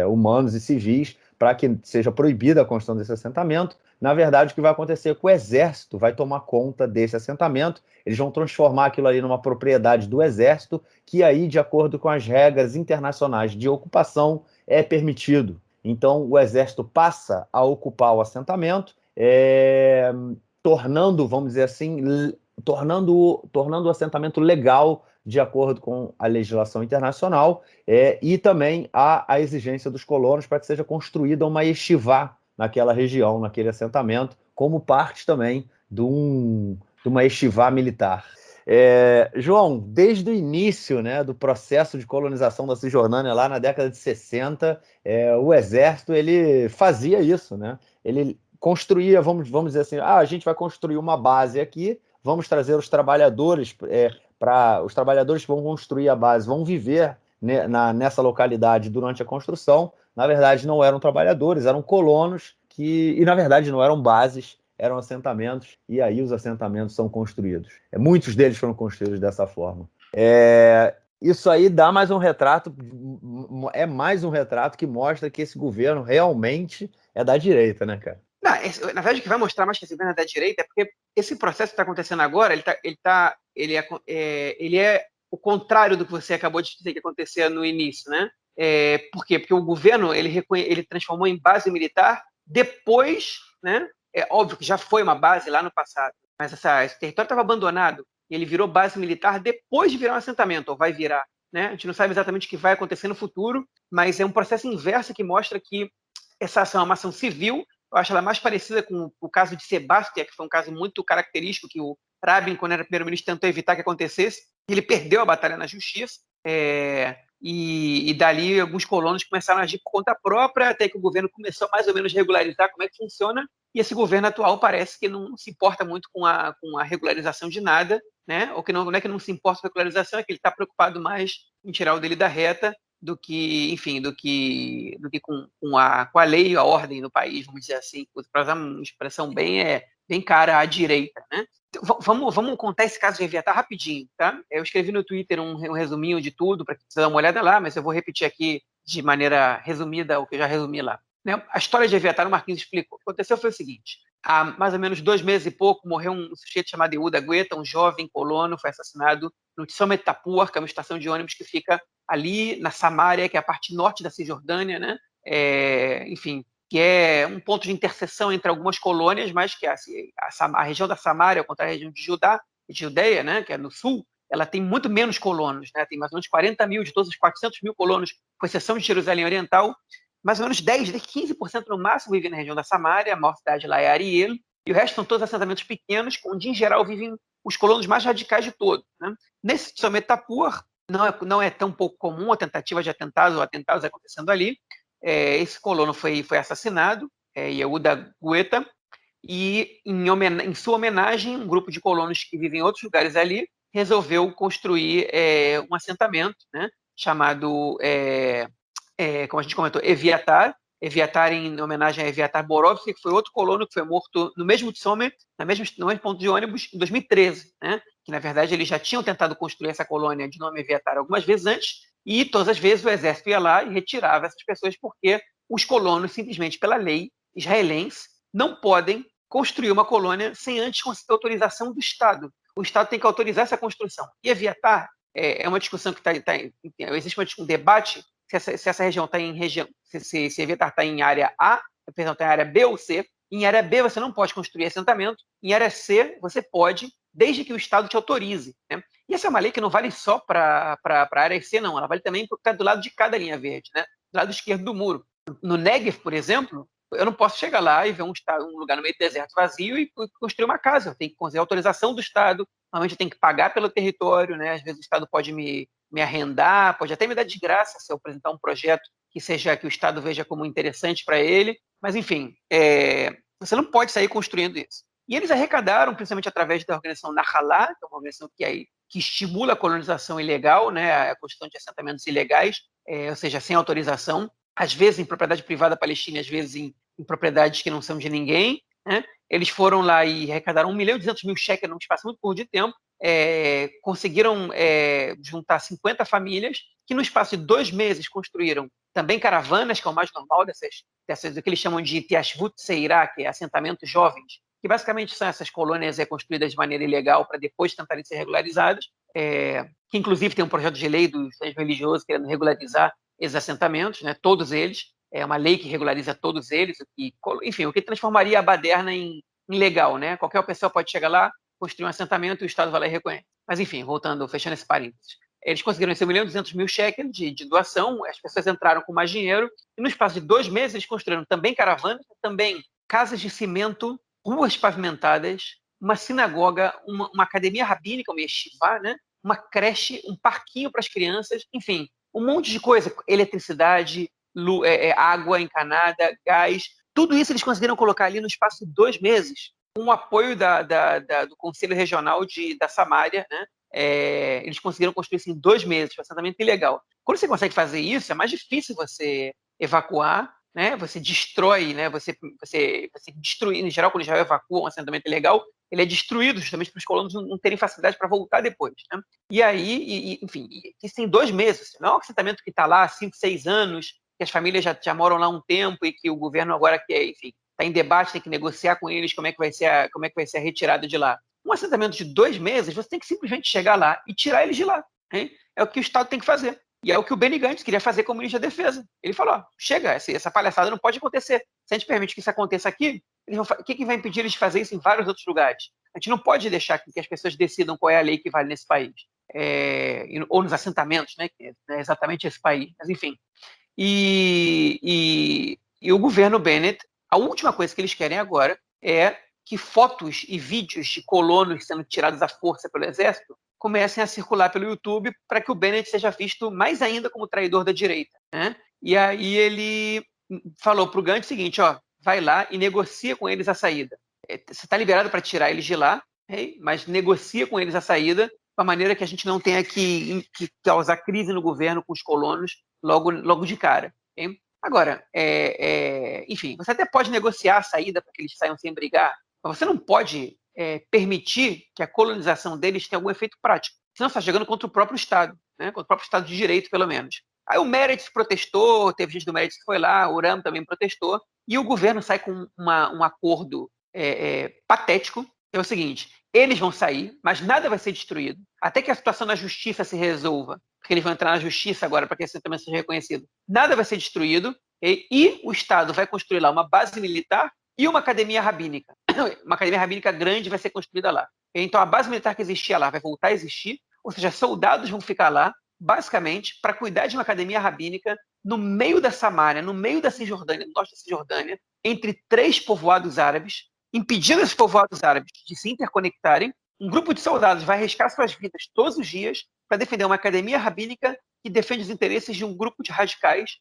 humanos e civis para que seja proibida a construção desse assentamento. Na verdade, o que vai acontecer é que o exército vai tomar conta desse assentamento, eles vão transformar aquilo ali numa propriedade do exército, que aí, de acordo com as regras internacionais de ocupação, é permitido. Então, o exército passa a ocupar o assentamento, tornando, vamos dizer assim, tornando o assentamento legal de acordo com a legislação internacional, e também a exigência dos colonos para que seja construída uma yeshivá naquela região, naquele assentamento, como parte também de uma yeshivá militar. João, desde o início, né, do processo de colonização da Cisjordânia, lá na década de 60, o exército ele fazia isso, né? Ele construía, vamos dizer assim, a gente vai construir uma base aqui, vamos trazer os trabalhadores os trabalhadores que vão construir a base, vão viver nessa localidade durante a construção. Na verdade, não eram trabalhadores, eram colonos e na verdade não eram bases, eram assentamentos, e aí os assentamentos são construídos. Muitos deles foram construídos dessa forma. Isso aí dá mais um retrato, é mais um retrato que mostra que esse governo realmente é da direita, né, cara? Não, na verdade, o que vai mostrar mais que esse governo é da direita é porque esse processo que está acontecendo agora, ele é o contrário do que você acabou de dizer que acontecia no início, né? Por quê? Porque o governo ele transformou em base militar depois, né? É óbvio que já foi uma base lá no passado, mas esse território estava abandonado e ele virou base militar depois de virar um assentamento, ou vai virar, né? A gente não sabe exatamente o que vai acontecer no futuro, mas é um processo inverso que mostra que essa ação é uma ação civil. Eu acho ela mais parecida com o caso de Sebastia, que foi um caso muito característico, que o Rabin, quando era primeiro-ministro, tentou evitar que acontecesse. Ele perdeu a batalha na justiça, e dali alguns colonos começaram a agir por conta própria, até que o governo começou mais ou menos a regularizar como é que funciona, e esse governo atual parece que não se importa muito com a regularização de nada, né? Ou que não é que não se importa com a regularização, é que ele está preocupado mais em tirar o dele da reta, do que com a lei e a ordem no país, vamos dizer assim, para usar uma expressão bem cara à direita, né? Então, vamos contar esse caso de Eviatar rapidinho, tá? Eu escrevi no Twitter um resuminho de tudo, para você dar uma olhada lá, mas eu vou repetir aqui de maneira resumida o que eu já resumi lá. A história de Eviatar, o Marquinhos explicou. O que aconteceu foi o seguinte: há mais ou menos 2 meses e pouco, morreu um sujeito chamado Yehuda Guetta, um jovem colono, foi assassinado no Tzomet Tapur, que é uma estação de ônibus que fica ali na Samária, que é a parte norte da Cisjordânia, né? Enfim, que é um ponto de interseção entre algumas colônias, mas que a região da Samária, ao contrário da região de Judeia, né, que é no sul, ela tem muito menos colonos, né? Tem mais ou menos 40 mil de todos os 400 mil colonos, com exceção de Jerusalém Oriental. Mais ou menos 15% no máximo vivem na região da Samária, a maior cidade lá é Ariel, e o resto são todos assentamentos pequenos, onde em geral vivem os colonos mais radicais de todos, né? Nesse Tzomet Tapur, não é tão pouco comum a tentativa de atentados ou atentados acontecendo ali. Esse colono foi assassinado, Yehuda Guetta, e em sua homenagem, um grupo de colonos que vivem em outros lugares ali resolveu construir um assentamento, né, chamado, como a gente comentou, Eviatar. Eviatar em homenagem a Eviatar Borovsky, que foi outro colono que foi morto no mesmo Tzomet, no mesmo ponto de ônibus, em 2013, né? Que na verdade eles já tinham tentado construir essa colônia de nome Eviatar algumas vezes antes, e todas as vezes o exército ia lá e retirava essas pessoas, porque os colonos, simplesmente pela lei israelense, não podem construir uma colônia sem antes conseguir autorização do Estado. O Estado tem que autorizar essa construção. E Eviatar é uma discussão que existe um debate se essa região está em região, se Eviatar está em área A, perdão, está em área B ou C. Em área B você não pode construir assentamento, em área C você pode, desde que o Estado te autorize, né? E essa é uma lei que não vale só para a área C, não, ela vale também para do lado de cada linha verde, né? Do lado esquerdo do muro. No Negev, por exemplo, eu não posso chegar lá e ver um lugar no meio do deserto vazio e construir uma casa. Eu tenho que conseguir autorização do Estado, normalmente eu tenho que pagar pelo território, né? Às vezes o Estado pode me arrendar, pode até me dar de graça se eu apresentar um projeto que o Estado veja como interessante para ele, mas enfim, você não pode sair construindo isso. E eles arrecadaram, principalmente através da organização Nahalá, que é uma organização que estimula a colonização ilegal, né, a construção de assentamentos ilegais, ou seja, sem autorização, às vezes em propriedade privada palestina, às vezes em propriedades que não são de ninguém, né? Eles foram lá e arrecadaram 1.200.000 shekels num espaço muito curto de tempo, conseguiram juntar 50 famílias que no espaço de 2 meses construíram também caravanas, que é o mais normal dessas do que eles chamam de Tiashvut Seirá, que é assentamentos jovens, que basicamente são essas colônias construídas de maneira ilegal para depois tentarem ser regularizadas, que inclusive tem um projeto de lei dos religiosos querendo regularizar esses assentamentos, né, todos eles. É uma lei que regulariza todos eles, enfim, o que transformaria a baderna em legal, né? Qualquer pessoa pode chegar lá, construir um assentamento e o Estado vai lá e reconhece. Mas enfim, fechando esse parênteses. Eles conseguiram esse 1.200.000 shekels de doação, as pessoas entraram com mais dinheiro, e no espaço de 2 meses eles construíram também caravanas, também casas de cimento, ruas pavimentadas, uma sinagoga, uma academia rabínica, uma yeshiva, né? Uma creche, um parquinho para as crianças, enfim, um monte de coisa, eletricidade, água encanada, gás, tudo isso eles conseguiram colocar ali no espaço de 2 meses, com o apoio do Conselho Regional da Samária, né? Eles conseguiram construir isso em 2 meses, um assentamento ilegal. Quando você consegue fazer isso, é mais difícil você evacuar, né? Você destrói, né? Você destruir, em geral, quando Israel evacua um assentamento ilegal, ele é destruído justamente para os colonos não terem facilidade para voltar depois, né? E aí, enfim, isso em 2 meses. Não é um assentamento que está lá há 5, 6 anos, que as famílias já moram lá há um tempo e que o governo agora quer, enfim, está em debate, tem que negociar com eles como é que vai ser a retirada de lá. Um assentamento de 2 meses, você tem que simplesmente chegar lá e tirar eles de lá, hein? É o que o Estado tem que fazer. E é o que o Benny Gantz queria fazer como ministro da Defesa. Ele falou: ó, chega, essa palhaçada não pode acontecer. Se a gente permite que isso aconteça aqui, o que vai impedir eles de fazer isso em vários outros lugares? A gente não pode deixar que as pessoas decidam qual é a lei que vale nesse país. Ou nos assentamentos, né, que é exatamente esse país. Mas, enfim. E o governo Bennett, a última coisa que eles querem agora é que fotos e vídeos de colonos sendo tirados à força pelo exército comecem a circular pelo YouTube para que o Bennett seja visto mais ainda como traidor da direita, né? E aí ele falou para o Gantz o seguinte: ó, vai lá e negocia com eles a saída. Você está liberado para tirar eles de lá, okay? Mas negocia com eles a saída de uma maneira que a gente não tenha que causar crise no governo com os colonos logo de cara. Okay? Agora, enfim, você até pode negociar a saída para que eles saiam sem brigar, mas você não pode permitir que a colonização deles tenha algum efeito prático. Senão você está jogando contra o próprio Estado, né? Contra o próprio Estado de Direito, pelo menos. Aí o Meretz protestou, teve gente do Meretz que foi lá, o Uram também protestou, e o governo sai com um acordo patético, é o seguinte: eles vão sair, mas nada vai ser destruído, até que a situação na justiça se resolva, porque eles vão entrar na justiça agora para que esse assentamento seja reconhecido. Nada vai ser destruído, e o Estado vai construir lá uma base militar e uma academia rabínica. Uma academia rabínica grande vai ser construída lá. Então a base militar que existia lá vai voltar a existir, ou seja, soldados vão ficar lá, basicamente, para cuidar de uma academia rabínica no meio da Samária, no meio da Cisjordânia, no norte da Cisjordânia, entre 3 povoados árabes, impedindo esses povoados árabes de se interconectarem. Um grupo de soldados vai arriscar suas vidas todos os dias para defender uma academia rabínica que defende os interesses de um grupo de radicais,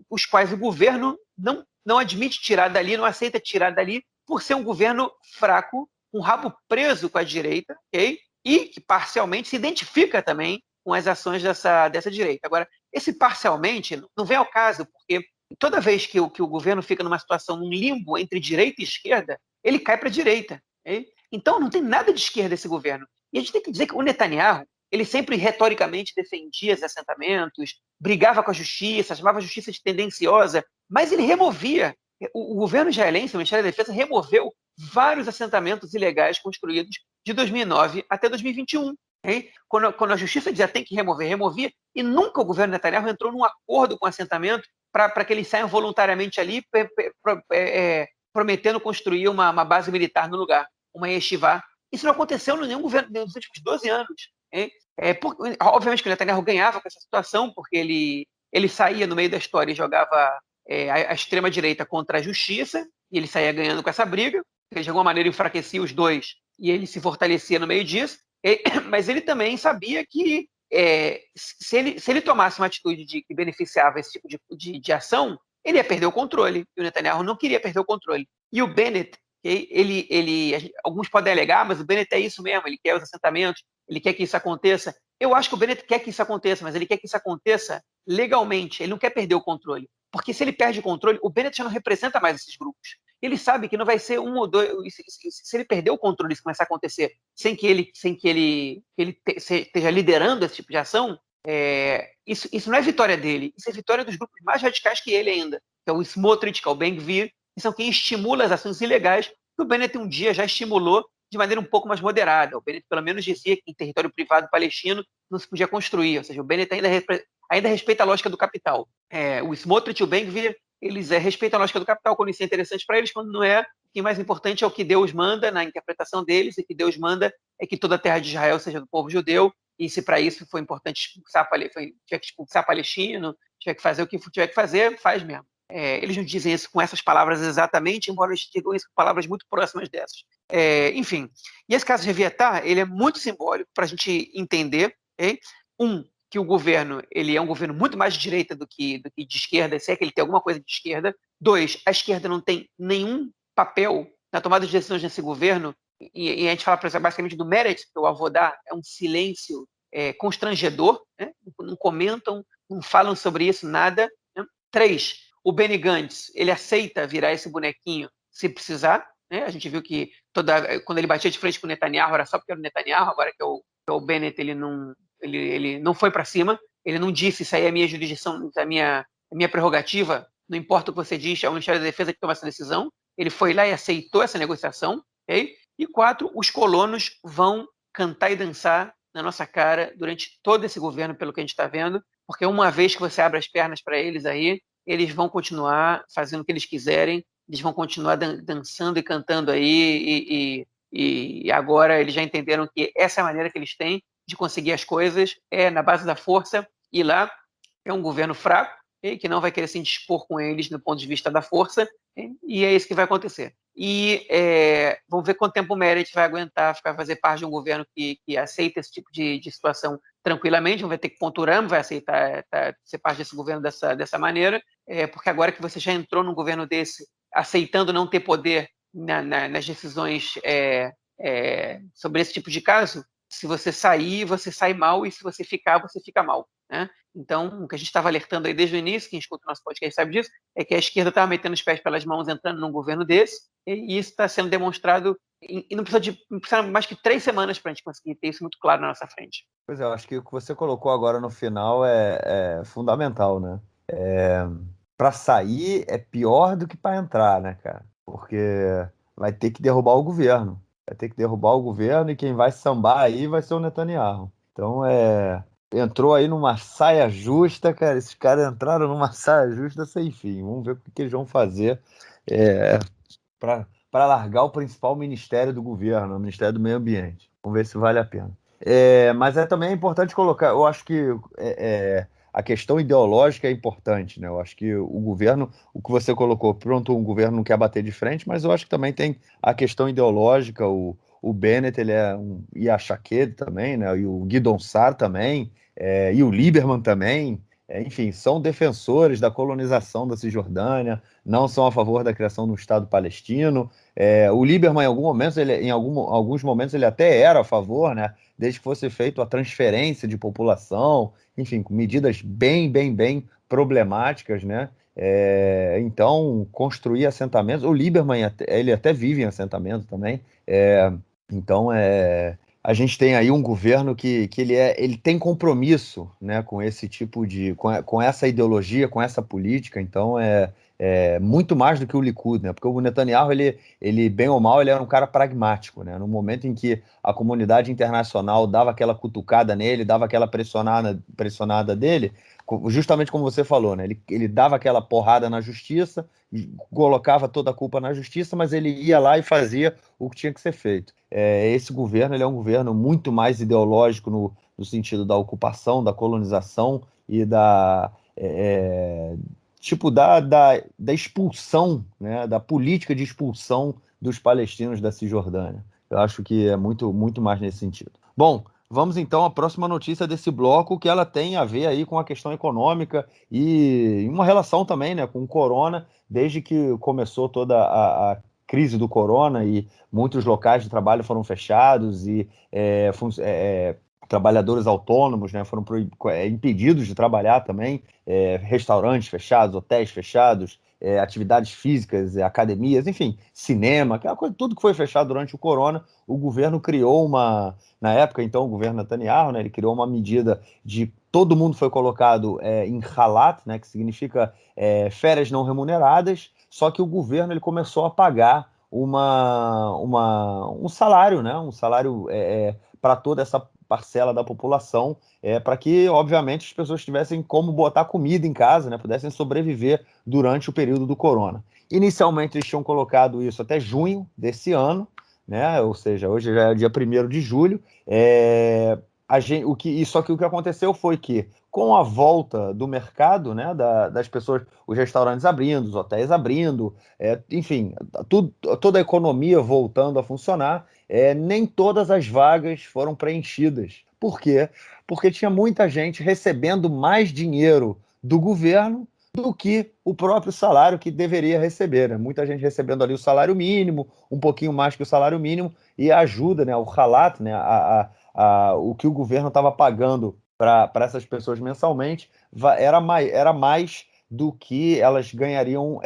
os quais o governo não admite tirar dali, não aceita tirar dali, por ser um governo fraco, com o rabo preso com a direita, okay? E que parcialmente se identifica também com as ações dessa direita. Agora, esse parcialmente não vem ao caso, porque toda vez que o governo fica numa situação, num limbo entre direita e esquerda, ele cai para a direita. Okay? Então, não tem nada de esquerda esse governo. E a gente tem que dizer que o Netanyahu, ele sempre retoricamente defendia os assentamentos, brigava com a justiça, chamava a justiça de tendenciosa, mas ele removia. O governo israelense, o Ministério da Defesa, removeu vários assentamentos ilegais construídos de 2009 até 2021. Okay? Quando a justiça dizia tem que remover, removia, e nunca o governo Netanyahu entrou num acordo com o assentamento para que eles saiam voluntariamente ali, prometendo construir uma base militar no lugar, uma yeshiva. Isso não aconteceu em nenhum governo nos últimos 12 anos. Obviamente que o Netanyahu ganhava com essa situação, porque ele saía no meio da história e jogava a extrema-direita contra a justiça, e ele saía ganhando com essa briga, ele de alguma maneira enfraquecia os dois, e ele se fortalecia no meio disso, mas ele também sabia que se ele tomasse uma atitude que beneficiava esse tipo de ação, ele ia perder o controle, e o Netanyahu não queria perder o controle. E o Bennett, alguns podem alegar, mas o Bennett é isso mesmo, ele quer os assentamentos, ele quer que isso aconteça. Eu acho que o Bennett quer que isso aconteça, mas ele quer que isso aconteça legalmente, ele não quer perder o controle. Porque se ele perde o controle, o Bennett já não representa mais esses grupos. Ele sabe que não vai ser um ou dois. Se ele perder o controle, isso começar a acontecer sem que ele esteja liderando esse tipo de ação, isso não é vitória dele, isso é vitória dos grupos mais radicais que ele ainda, que é o Smotrich, que é o Ben-Gvir, que são quem estimula as ações ilegais, que o Bennett um dia já estimulou de maneira um pouco mais moderada. O Bennett pelo menos dizia que em território privado palestino não se podia construir, ou seja, o Bennett ainda respeita a lógica do capital. O Smotrich e o Ben-Gvir, eles respeitam a lógica do capital quando isso é interessante para eles, quando não é. O que mais importante é o que Deus manda na interpretação deles, e que Deus manda é que toda a terra de Israel seja do povo judeu, e se para isso foi importante tiver que expulsar palestino, tiver que fazer o que tiver que fazer, faz mesmo. Eles não dizem isso com essas palavras exatamente, embora eles digam isso com palavras muito próximas dessas. Enfim, e esse caso de Eviatar, ele é muito simbólico para a gente entender, okay? Que o governo ele é um governo muito mais de direita do que de esquerda, se é que ele tem alguma coisa de esquerda. 2, a esquerda não tem nenhum papel na tomada de decisões nesse governo, e a gente fala basicamente do Meretz, que o Avodá é um silêncio constrangedor, né? Não comentam, não falam sobre isso, nada. Né? 3, O Benny Gantz, ele aceita virar esse bonequinho se precisar, né? A gente viu que quando ele batia de frente com o Netanyahu era só porque era o Netanyahu, agora que é o Bennett, ele não foi para cima, ele não disse isso aí é a minha jurisdição, isso é a minha prerrogativa, não importa o que você diz, é o Ministério da Defesa que toma essa decisão. Ele foi lá e aceitou essa negociação, ok? E 4, os colonos vão cantar e dançar na nossa cara durante todo esse governo, pelo que a gente está vendo, porque uma vez que você abre as pernas para eles aí, eles vão continuar fazendo o que eles quiserem, eles vão continuar dançando e cantando aí, e agora eles já entenderam que essa é a maneira que eles têm de conseguir as coisas, é na base da força, e lá é um governo fraco, que não vai querer se dispor com eles do ponto de vista da força, e é isso que vai acontecer. E vamos ver quanto tempo o Meretz vai aguentar fazer parte de um governo que aceita esse tipo de situação tranquilamente. Vamos ver ter que Ponturam vai aceitar ser parte desse governo dessa maneira, porque agora que você já entrou num governo desse, aceitando não ter poder nas decisões sobre esse tipo de caso, se você sair, você sai mal, e se você ficar mal, né? Então, o que a gente estava alertando aí desde o início, quem escuta o nosso podcast sabe disso, é que a esquerda estava metendo os pés pelas mãos, entrando num governo desse, e isso está sendo demonstrado, e não precisa mais que 3 semanas para a gente conseguir ter isso muito claro na nossa frente. Pois é, eu acho que o que você colocou agora no final é fundamental, né? Para sair é pior do que para entrar, né, cara? Porque vai ter que derrubar o governo. Vai ter que derrubar o governo, e quem vai sambar aí vai ser o Netanyahu. Então, entrou aí numa saia justa, cara. Esses caras entraram numa saia justa sem fim. Vamos ver o que eles vão fazer para largar o principal ministério do governo, o Ministério do Meio Ambiente. Vamos ver se vale a pena. Mas também é importante colocar, eu acho que a questão ideológica é importante, né? Eu acho que o governo, o que você colocou, pronto, o governo não quer bater de frente, mas eu acho que também tem a questão ideológica. O Bennett, ele e a Shaked também, né? E o Guidon Sar também, e o Lieberman também, enfim, são defensores da colonização da Cisjordânia, não são a favor da criação de um Estado palestino. O Lieberman, em alguns momentos, ele até era a favor, né? Desde que fosse feita a transferência de população, enfim, com medidas bem, bem, bem problemáticas, né? Então, construir assentamentos. O Lieberman, ele até vive em assentamento também. Então, a gente tem aí um governo que ele tem compromisso, né, com esse tipo com essa ideologia, com essa política. Então, muito mais do que o Likud, né? Porque o Netanyahu, ele bem ou mal, ele era um cara pragmático, né? No momento em que a comunidade internacional dava aquela cutucada nele, dava aquela pressionada dele, justamente como você falou, né? Ele dava aquela porrada na justiça, colocava toda a culpa na justiça, mas ele ia lá e fazia o que tinha que ser feito. Esse governo, ele é um governo muito mais ideológico no sentido da ocupação, da colonização e da expulsão, né, da política de expulsão dos palestinos da Cisjordânia. Eu acho que é muito, muito mais nesse sentido. Bom, vamos então à próxima notícia desse bloco, que ela tem a ver aí com a questão econômica e uma relação também, né, com o corona, desde que começou toda a crise do corona e muitos locais de trabalho foram fechados e trabalhadores autônomos, né, foram impedidos de trabalhar também, restaurantes fechados, hotéis fechados, atividades físicas, academias, enfim, cinema, aquela coisa, tudo que foi fechado durante o corona. O governo criou na época, então, o governo Netanyahu, né, ele criou uma medida de todo mundo foi colocado em halat, né, que significa férias não remuneradas, só que o governo ele começou a pagar um salário, né, para toda essa parcela da população, para que, obviamente, as pessoas tivessem como botar comida em casa, né, pudessem sobreviver durante o período do corona. Inicialmente, eles tinham colocado isso até junho desse ano, né, ou seja, hoje já é dia 1º de julho. Só que o que aconteceu foi que, com a volta do mercado, né, das pessoas, os restaurantes abrindo, os hotéis abrindo, enfim, toda a economia voltando a funcionar, nem todas as vagas foram preenchidas. Por quê? Porque tinha muita gente recebendo mais dinheiro do governo do que o próprio salário que deveria receber, né? Muita gente recebendo ali o salário mínimo, um pouquinho mais que o salário mínimo, e a ajuda, né, o halat, né, o que o governo estava pagando para essas pessoas mensalmente era mais do que elas ganhariam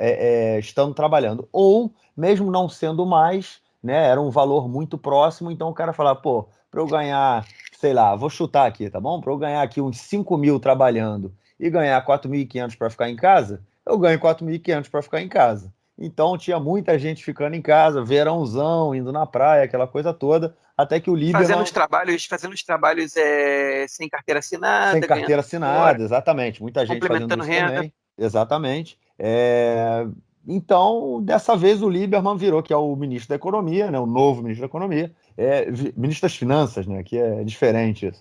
estando trabalhando. Ou, mesmo não sendo mais, né, era um valor muito próximo, então o cara falava, pô, para eu ganhar, sei lá, vou chutar aqui, tá bom? Para eu ganhar aqui uns 5 mil trabalhando e ganhar 4.500 para ficar em casa, eu ganho 4.500 para ficar em casa. Então tinha muita gente ficando em casa, verãozão, indo na praia, aquela coisa toda, até que o Lieberman, Fazendo os trabalhos sem carteira sem assinada, ganhando carteira fora, assinada, exatamente, muita gente fazendo complementando isso renda. também, exatamente. Então, dessa vez o Lieberman virou, que é o ministro da Economia, né, o novo ministro da Economia, ministro das Finanças, né, que é diferente isso.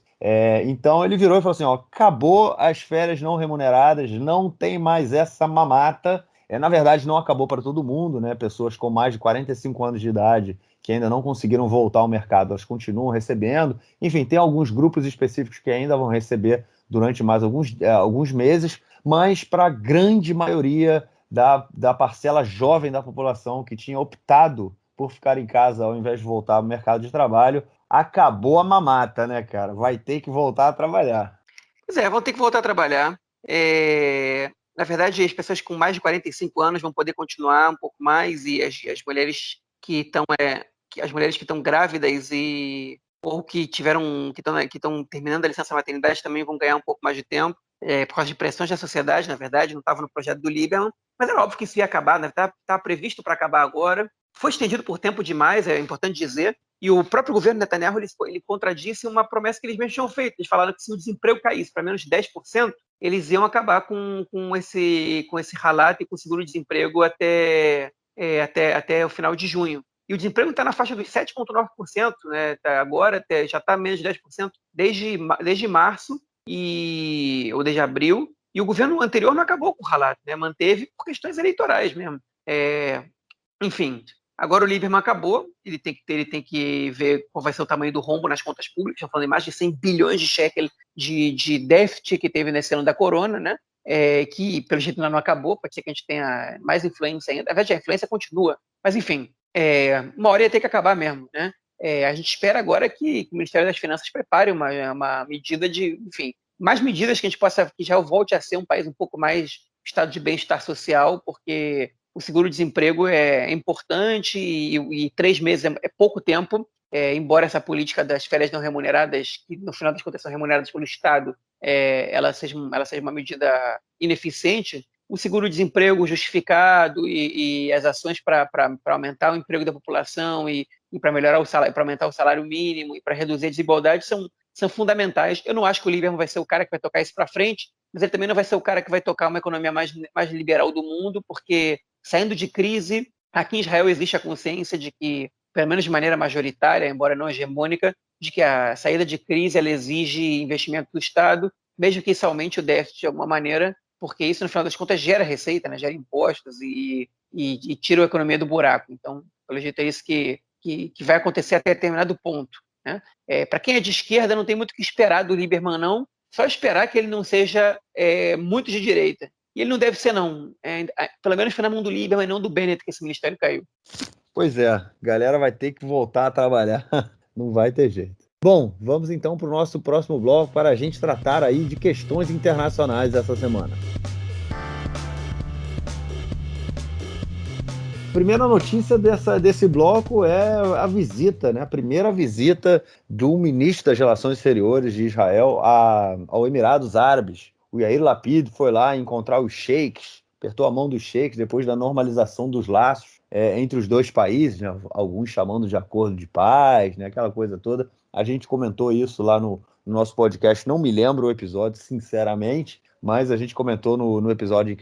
Então ele virou e falou assim, ó, acabou as férias não remuneradas, não tem mais essa mamata. Na verdade, não acabou para todo mundo, né? Pessoas com mais de 45 anos de idade que ainda não conseguiram voltar ao mercado, elas continuam recebendo. Enfim, tem alguns grupos específicos que ainda vão receber durante mais alguns meses, mas para a grande maioria da parcela jovem da população que tinha optado por ficar em casa ao invés de voltar ao mercado de trabalho, acabou a mamata, né, cara? Vai ter que voltar a trabalhar. Pois é, vão ter que voltar a trabalhar. Na verdade, as pessoas com mais de 45 anos vão poder continuar um pouco mais e as mulheres as mulheres que estão grávidas e ou que estão terminando a licença maternidade também vão ganhar um pouco mais de tempo, por causa de pressões da sociedade, na verdade, não estava no projeto do Lieberman, mas era óbvio que isso ia acabar, né? Tá previsto para acabar agora. Foi estendido por tempo demais, é importante dizer, e o próprio governo Netanyahu ele contradisse uma promessa que eles mesmos tinham feito. Eles falaram que se o desemprego caísse para menos de 10%, eles iam acabar com esse ralato e com o seguro-desemprego até o final de junho. E o desemprego está na faixa dos 7,9%, né? Agora já está menos de 10% desde março ou desde abril. E o governo anterior não acabou com o ralato, né? Manteve por questões eleitorais mesmo. Enfim, agora o Lieberman acabou, ele tem que ver qual vai ser o tamanho do rombo nas contas públicas, estão falando em mais de 100 bilhões de shekel de déficit que teve nesse ano da corona, né? Que pelo jeito ainda não acabou, pode ser que a gente tenha mais influência ainda. Na verdade, a influência continua, mas enfim, uma hora ia ter que acabar mesmo, né? A gente espera agora que o Ministério das Finanças prepare uma medida enfim, mais medidas que a gente que já volte a ser um país um pouco mais estado de bem-estar social, porque o seguro-desemprego é importante e 3 meses é pouco tempo, embora essa política das férias não remuneradas, que no final das contas são remuneradas pelo Estado, ela seja uma medida ineficiente, o seguro-desemprego justificado e as ações para aumentar o emprego da população e para melhorar o salário, para aumentar o salário mínimo e para reduzir a desigualdade são fundamentais. Eu não acho que o Lieberman vai ser o cara que vai tocar isso para frente, mas ele também não vai ser o cara que vai tocar uma economia mais liberal do mundo, porque saindo de crise, aqui em Israel existe a consciência de que, pelo menos de maneira majoritária, embora não hegemônica, de que a saída de crise ela exige investimento do Estado, mesmo que isso aumente o déficit de alguma maneira, porque isso, no final das contas, gera receita, né? Gera impostos e tira a economia do buraco. Então, pelo jeito, é isso que vai acontecer até determinado ponto, né? Para quem é de esquerda, não tem muito o que esperar do Lieberman, não. Só esperar que ele não seja muito de direita. E ele não deve ser, não. Pelo menos foi na mão do Lieberman, não do Bennett, que esse ministério caiu. Pois é, galera vai ter que voltar a trabalhar, não vai ter jeito. Bom, vamos então para o nosso próximo bloco para a gente tratar aí de questões internacionais essa semana. Primeira notícia desse bloco é a visita, né? A primeira visita do ministro das Relações Exteriores de Israel ao Emirados Árabes. O Yair Lapid foi lá encontrar os sheiks, apertou a mão dos sheiks depois da normalização dos laços entre os dois países, né? Alguns chamando de acordo de paz, né? Aquela coisa toda. A gente comentou isso lá no nosso podcast, não me lembro o episódio, sinceramente, mas a gente comentou no episódio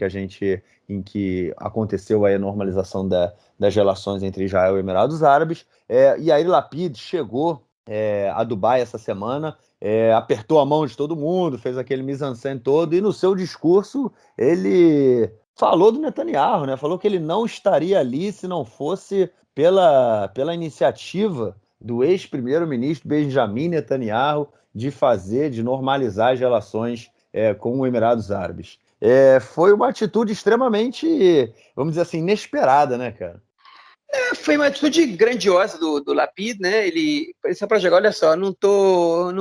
em que aconteceu aí a normalização das relações entre Israel e Emirados Árabes. E Yair Lapid chegou a Dubai essa semana, apertou a mão de todo mundo, fez aquele mise-en-scène todo, e no seu discurso ele falou do Netanyahu, né? Falou que ele não estaria ali se não fosse pela iniciativa do ex-primeiro-ministro Benjamin Netanyahu de normalizar as relações com os Emirados Árabes. Foi uma atitude extremamente, vamos dizer assim, inesperada, né, cara? Foi uma atitude grandiosa do Lapid, né? Ele só para jogar, olha só, não tô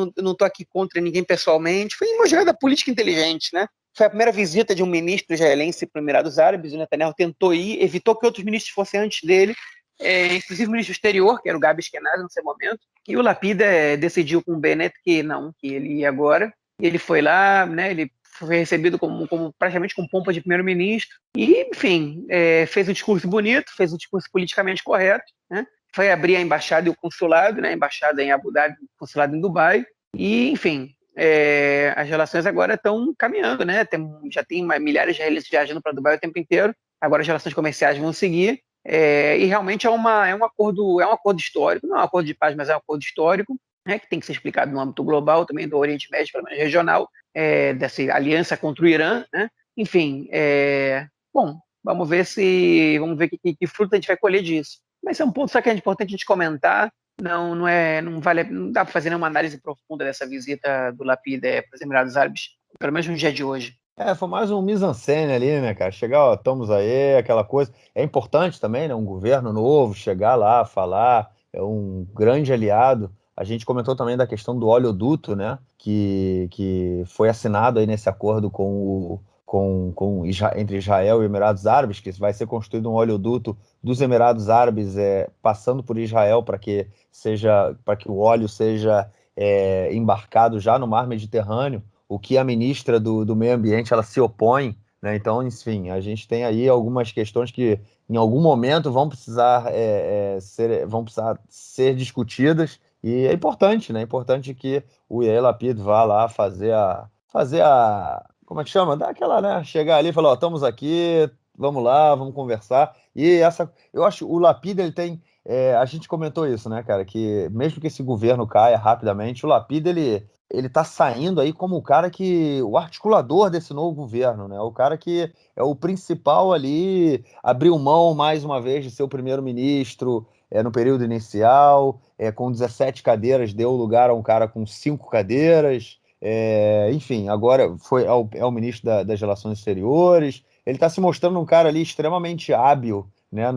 aqui contra ninguém pessoalmente. Foi uma jogada política inteligente, né? foi a primeira visita de um ministro israelense para os Emirados Árabes. O Netanyahu tentou ir, evitou que outros ministros fossem antes dele, inclusive o ministro exterior, que era o Gabi Ashkenazi no seu momento, e o Lapid decidiu com o Bennett que não, que ele ia agora. Ele foi lá, né, ele foi recebido como praticamente com pompa de primeiro-ministro, e, enfim, fez um discurso bonito, fez um discurso politicamente correto, né, foi abrir a embaixada e o consulado, né, a embaixada em Abu Dhabi, o consulado em Dubai, e, enfim, as relações agora estão caminhando, né, já tem milhares de israelenses viajando para Dubai o tempo inteiro, agora as relações comerciais vão seguir, e realmente é um acordo histórico, não é um acordo de paz, mas é um acordo histórico, né, que tem que ser explicado no âmbito global, também do Oriente Médio, pelo menos regional, dessa aliança contra o Irã, né? Enfim, bom, vamos ver que fruta a gente vai colher disso. Mas é um ponto só que é importante a gente comentar. Não dá para fazer nenhuma análise profunda dessa visita do Lapid para os Emirados Árabes, pelo menos no dia de hoje. Foi mais um mise-en-scène ali, né, cara? Chegar, ó, estamos aí, aquela coisa. É importante também, né? Um governo novo, chegar lá, falar, é um grande aliado. A gente comentou também da questão do oleoduto, né? Que foi assinado aí nesse acordo entre Israel e Emirados Árabes, que vai ser construído um oleoduto dos Emirados Árabes passando por Israel para que o óleo seja embarcado já no Mar Mediterrâneo, o que a ministra do Meio Ambiente ela se opõe, né? Então, enfim, a gente tem aí algumas questões que em algum momento vão precisar ser discutidas, e é importante, né? É importante que o Yair Lapid vá lá fazer a como é que chama? Dar aquela, né? Chegar ali e falar, ó, estamos aqui, vamos lá, vamos conversar. Eu acho, o Lapid, ele tem, a gente comentou isso, né, cara, que mesmo que esse governo caia rapidamente, o Lapid, ele tá saindo aí como o articulador desse novo governo, né? O cara que é o principal ali, abriu mão mais uma vez de ser o primeiro-ministro no período inicial, com 17 cadeiras, deu lugar a um cara com 5 cadeiras. Enfim, agora é o ministro das Relações Exteriores. Ele está se mostrando um cara ali extremamente hábil, né,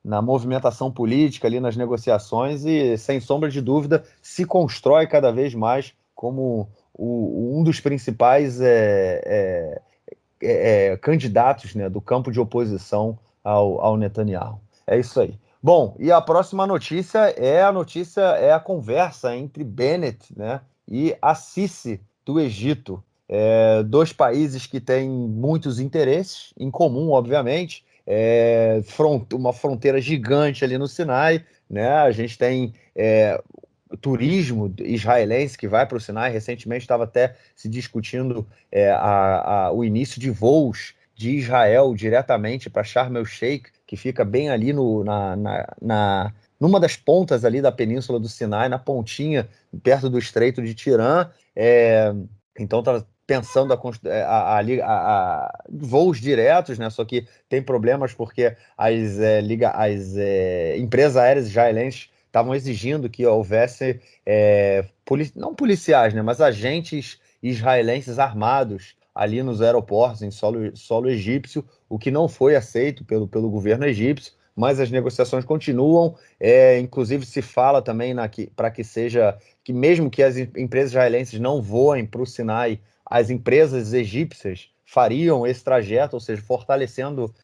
na movimentação política, ali nas negociações, e, sem sombra de dúvida, se constrói cada vez mais como um dos principais candidatos, né, do campo de oposição ao Netanyahu. É isso aí. Bom, e a próxima notícia é a conversa entre Bennett, né, e Assisi, do Egito. Dois países que têm muitos interesses em comum, obviamente. Uma fronteira gigante ali no Sinai, né? A gente tem turismo israelense que vai para o Sinai. Recentemente estava até se discutindo o início de voos de Israel diretamente para Sharm el-Sheikh, que fica bem ali numa das pontas ali da península do Sinai, na pontinha, perto do Estreito de Tirã. Então estava pensando voos diretos, né? Só que tem problemas porque as empresas aéreas israelenses estavam exigindo que houvesse não policiais, né? Mas agentes israelenses armados ali nos aeroportos em solo egípcio, o que não foi aceito pelo governo egípcio. Mas as negociações continuam, inclusive se fala também para que mesmo que as empresas israelenses não voem para o Sinai, as empresas egípcias fariam esse trajeto, ou seja, fortalecendo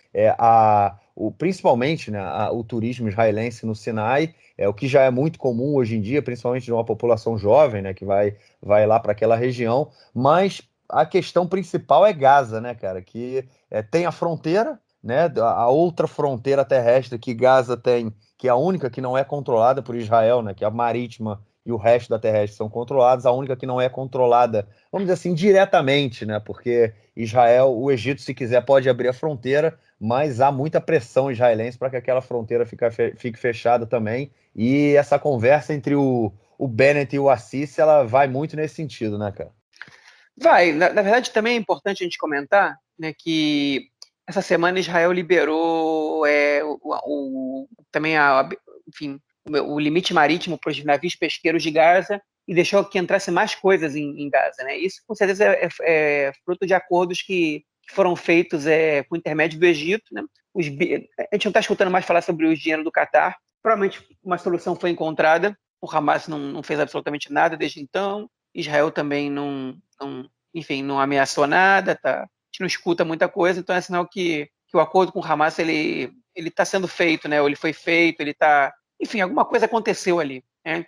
principalmente, né, o turismo israelense no Sinai, o que já é muito comum hoje em dia, principalmente de uma população jovem, né, que vai lá para aquela região. Mas a questão principal é Gaza, né, cara, que tem a fronteira, né, a outra fronteira terrestre que Gaza tem, que é a única que não é controlada por Israel, né, que é a marítima, e o resto da terrestre são controlados. A única que não é controlada, vamos dizer assim, diretamente, né, porque o Egito, se quiser, pode abrir a fronteira, mas há muita pressão israelense para que aquela fronteira fique fechada também. E essa conversa entre o Bennett e o Assisi, ela vai muito nesse sentido, né, cara? Vai. Na verdade, também é importante a gente comentar, né, que essa semana Israel liberou também enfim, o limite marítimo para os navios pesqueiros de Gaza e deixou que entrasse mais coisas em Gaza, né? Isso, com certeza, é fruto de acordos que foram feitos com o intermédio do Egito, né? A gente não está escutando mais falar sobre o dinheiro do Catar. Provavelmente uma solução foi encontrada. O Hamas não fez absolutamente nada desde então. Israel também enfim, não ameaçou nada, tá? A gente não escuta muita coisa, então é sinal que o acordo com o Hamas ele está sendo feito, né? Ou ele foi feito, ele está, enfim, alguma coisa aconteceu ali, né?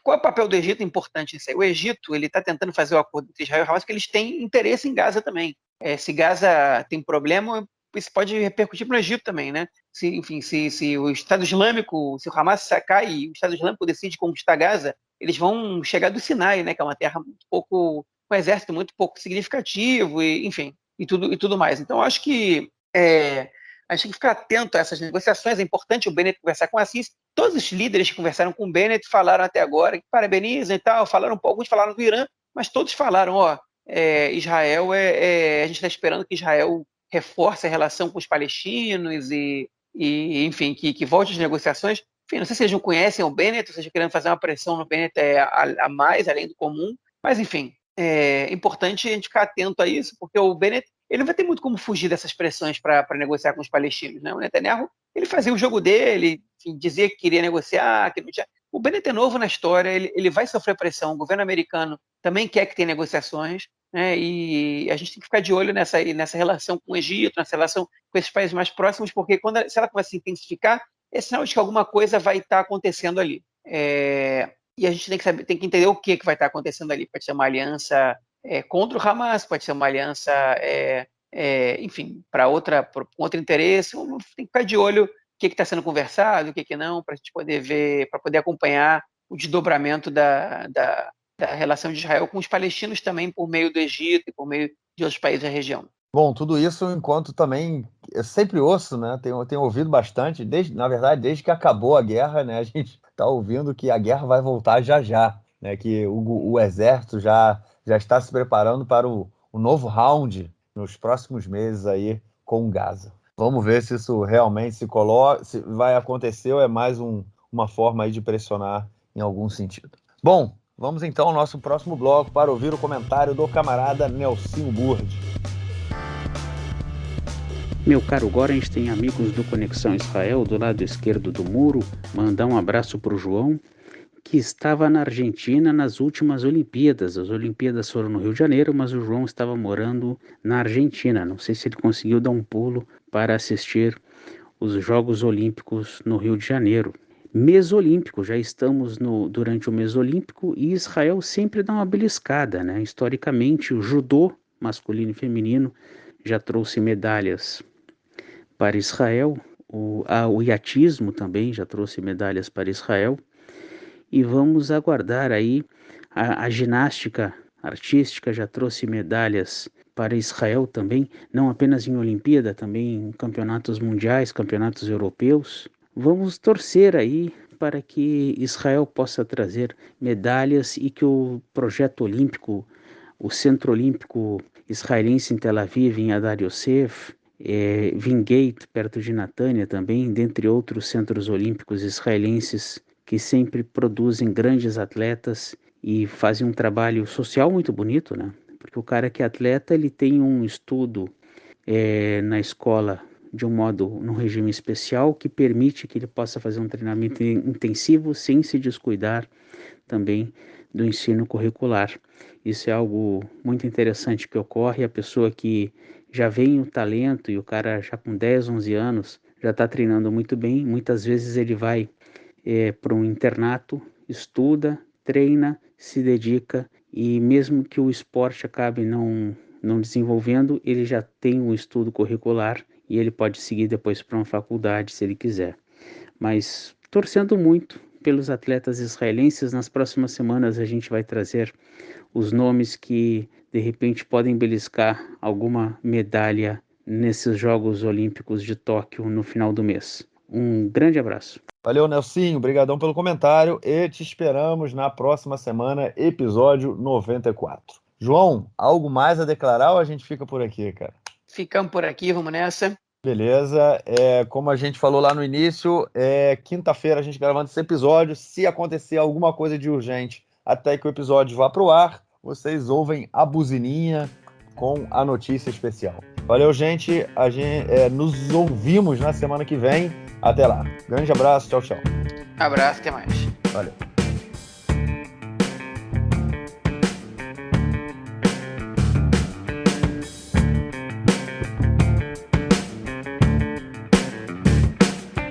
Qual é o papel do Egito importante nisso aí? O Egito ele está tentando fazer o acordo entre Israel e Hamas porque eles têm interesse em Gaza também. Se Gaza tem problema, isso pode repercutir para o Egito também, né? Se o Estado Islâmico, se o Hamas cai e o Estado Islâmico decide conquistar Gaza, eles vão chegar do Sinai, né? Que é uma terra muito pouco, com um exército muito pouco significativo, e, enfim, e tudo mais. Então, acho que a gente tem que ficar atento a essas negociações. É importante o Bennett conversar com o Assis. Todos os líderes que conversaram com o Bennett falaram até agora que parabenizam e tal, falaram um pouco, alguns falaram do Irã, mas todos falaram, Israel a gente está esperando que Israel reforce a relação com os palestinos e enfim, que volte às negociações. Enfim, não sei se vocês não conhecem o Bennett, ou seja, querendo fazer uma pressão no Bennett a mais, além do comum, mas enfim, é importante a gente ficar atento a isso, porque o Bennett ele não vai ter muito como fugir dessas pressões para negociar com os palestinos, né? O Netanyahu, ele fazia o jogo dele, enfim, dizia que queria negociar, que não tinha... O Bennett é novo na história, ele vai sofrer pressão, o governo americano também quer que tenha negociações, né? E a gente tem que ficar de olho nessa relação com o Egito, nessa relação com esses países mais próximos, porque se ela começa a se intensificar, é sinal de que alguma coisa vai estar acontecendo ali. E a gente tem que entender o que vai estar acontecendo ali. Pode ser uma aliança contra o Hamas, pode ser uma aliança, enfim, para outro interesse. Tem que ficar de olho o que está sendo conversado, o que não, para a gente poder ver, para poder acompanhar o desdobramento da relação de Israel com os palestinos também, por meio do Egito e por meio de outros países da região. Bom, tudo isso enquanto também eu sempre ouço, né? Tenho ouvido bastante, na verdade, desde que acabou a guerra, né? A gente está ouvindo que a guerra vai voltar já, né? Que o exército já está se preparando para o novo round nos próximos meses aí com Gaza. Vamos ver se isso realmente se vai acontecer ou é mais uma forma aí de pressionar em algum sentido. Bom, vamos então ao nosso próximo bloco para ouvir o comentário do camarada Nelsinho Burdi. Meu caro Gorens, tem amigos do Conexão Israel do lado esquerdo do muro. Mandar um abraço para o João, que estava na Argentina nas últimas Olimpíadas. As Olimpíadas foram no Rio de Janeiro, mas o João estava morando na Argentina. Não sei se ele conseguiu dar um pulo para assistir os Jogos Olímpicos no Rio de Janeiro. Mês Olímpico, já estamos durante o mês Olímpico e Israel sempre dá uma beliscada, né? Historicamente, o judô masculino e feminino já trouxe medalhas para Israel, o iatismo também já trouxe medalhas para Israel, e vamos aguardar aí, a ginástica artística já trouxe medalhas para Israel também, não apenas em Olimpíada, também em campeonatos mundiais, campeonatos europeus. Vamos torcer aí para que Israel possa trazer medalhas e que o projeto olímpico, o Centro Olímpico Israelense em Tel Aviv, em Adar Yosef, Wingate, perto de Natânia também, dentre outros centros olímpicos israelenses que sempre produzem grandes atletas e fazem um trabalho social muito bonito, né? Porque o cara que é atleta, ele tem um estudo na escola de um modo, num regime especial, que permite que ele possa fazer um treinamento intensivo sem se descuidar também do ensino curricular. Isso é algo muito interessante que ocorre. A pessoa que já vem o talento e o cara já com 10, 11 anos já está treinando muito bem, muitas vezes ele vai para um internato, estuda, treina, se dedica e mesmo que o esporte acabe não desenvolvendo, ele já tem um estudo curricular e ele pode seguir depois para uma faculdade se ele quiser. Mas torcendo muito pelos atletas israelenses, nas próximas semanas a gente vai trazer os nomes que de repente podem beliscar alguma medalha nesses Jogos Olímpicos de Tóquio no final do mês. Um grande abraço. Valeu, Nelsinho, obrigadão pelo comentário e te esperamos na próxima semana, episódio 94. João, algo mais a declarar ou a gente fica por aqui, cara? Ficamos por aqui, vamos nessa. Beleza, como a gente falou lá no início, quinta-feira a gente gravando esse episódio. Se acontecer alguma coisa de urgente até que o episódio vá para o ar, vocês ouvem a buzininha com a notícia especial. Valeu, gente. Nos ouvimos na semana que vem. Até lá. Grande abraço. Tchau, tchau. Abraço, até mais. Valeu.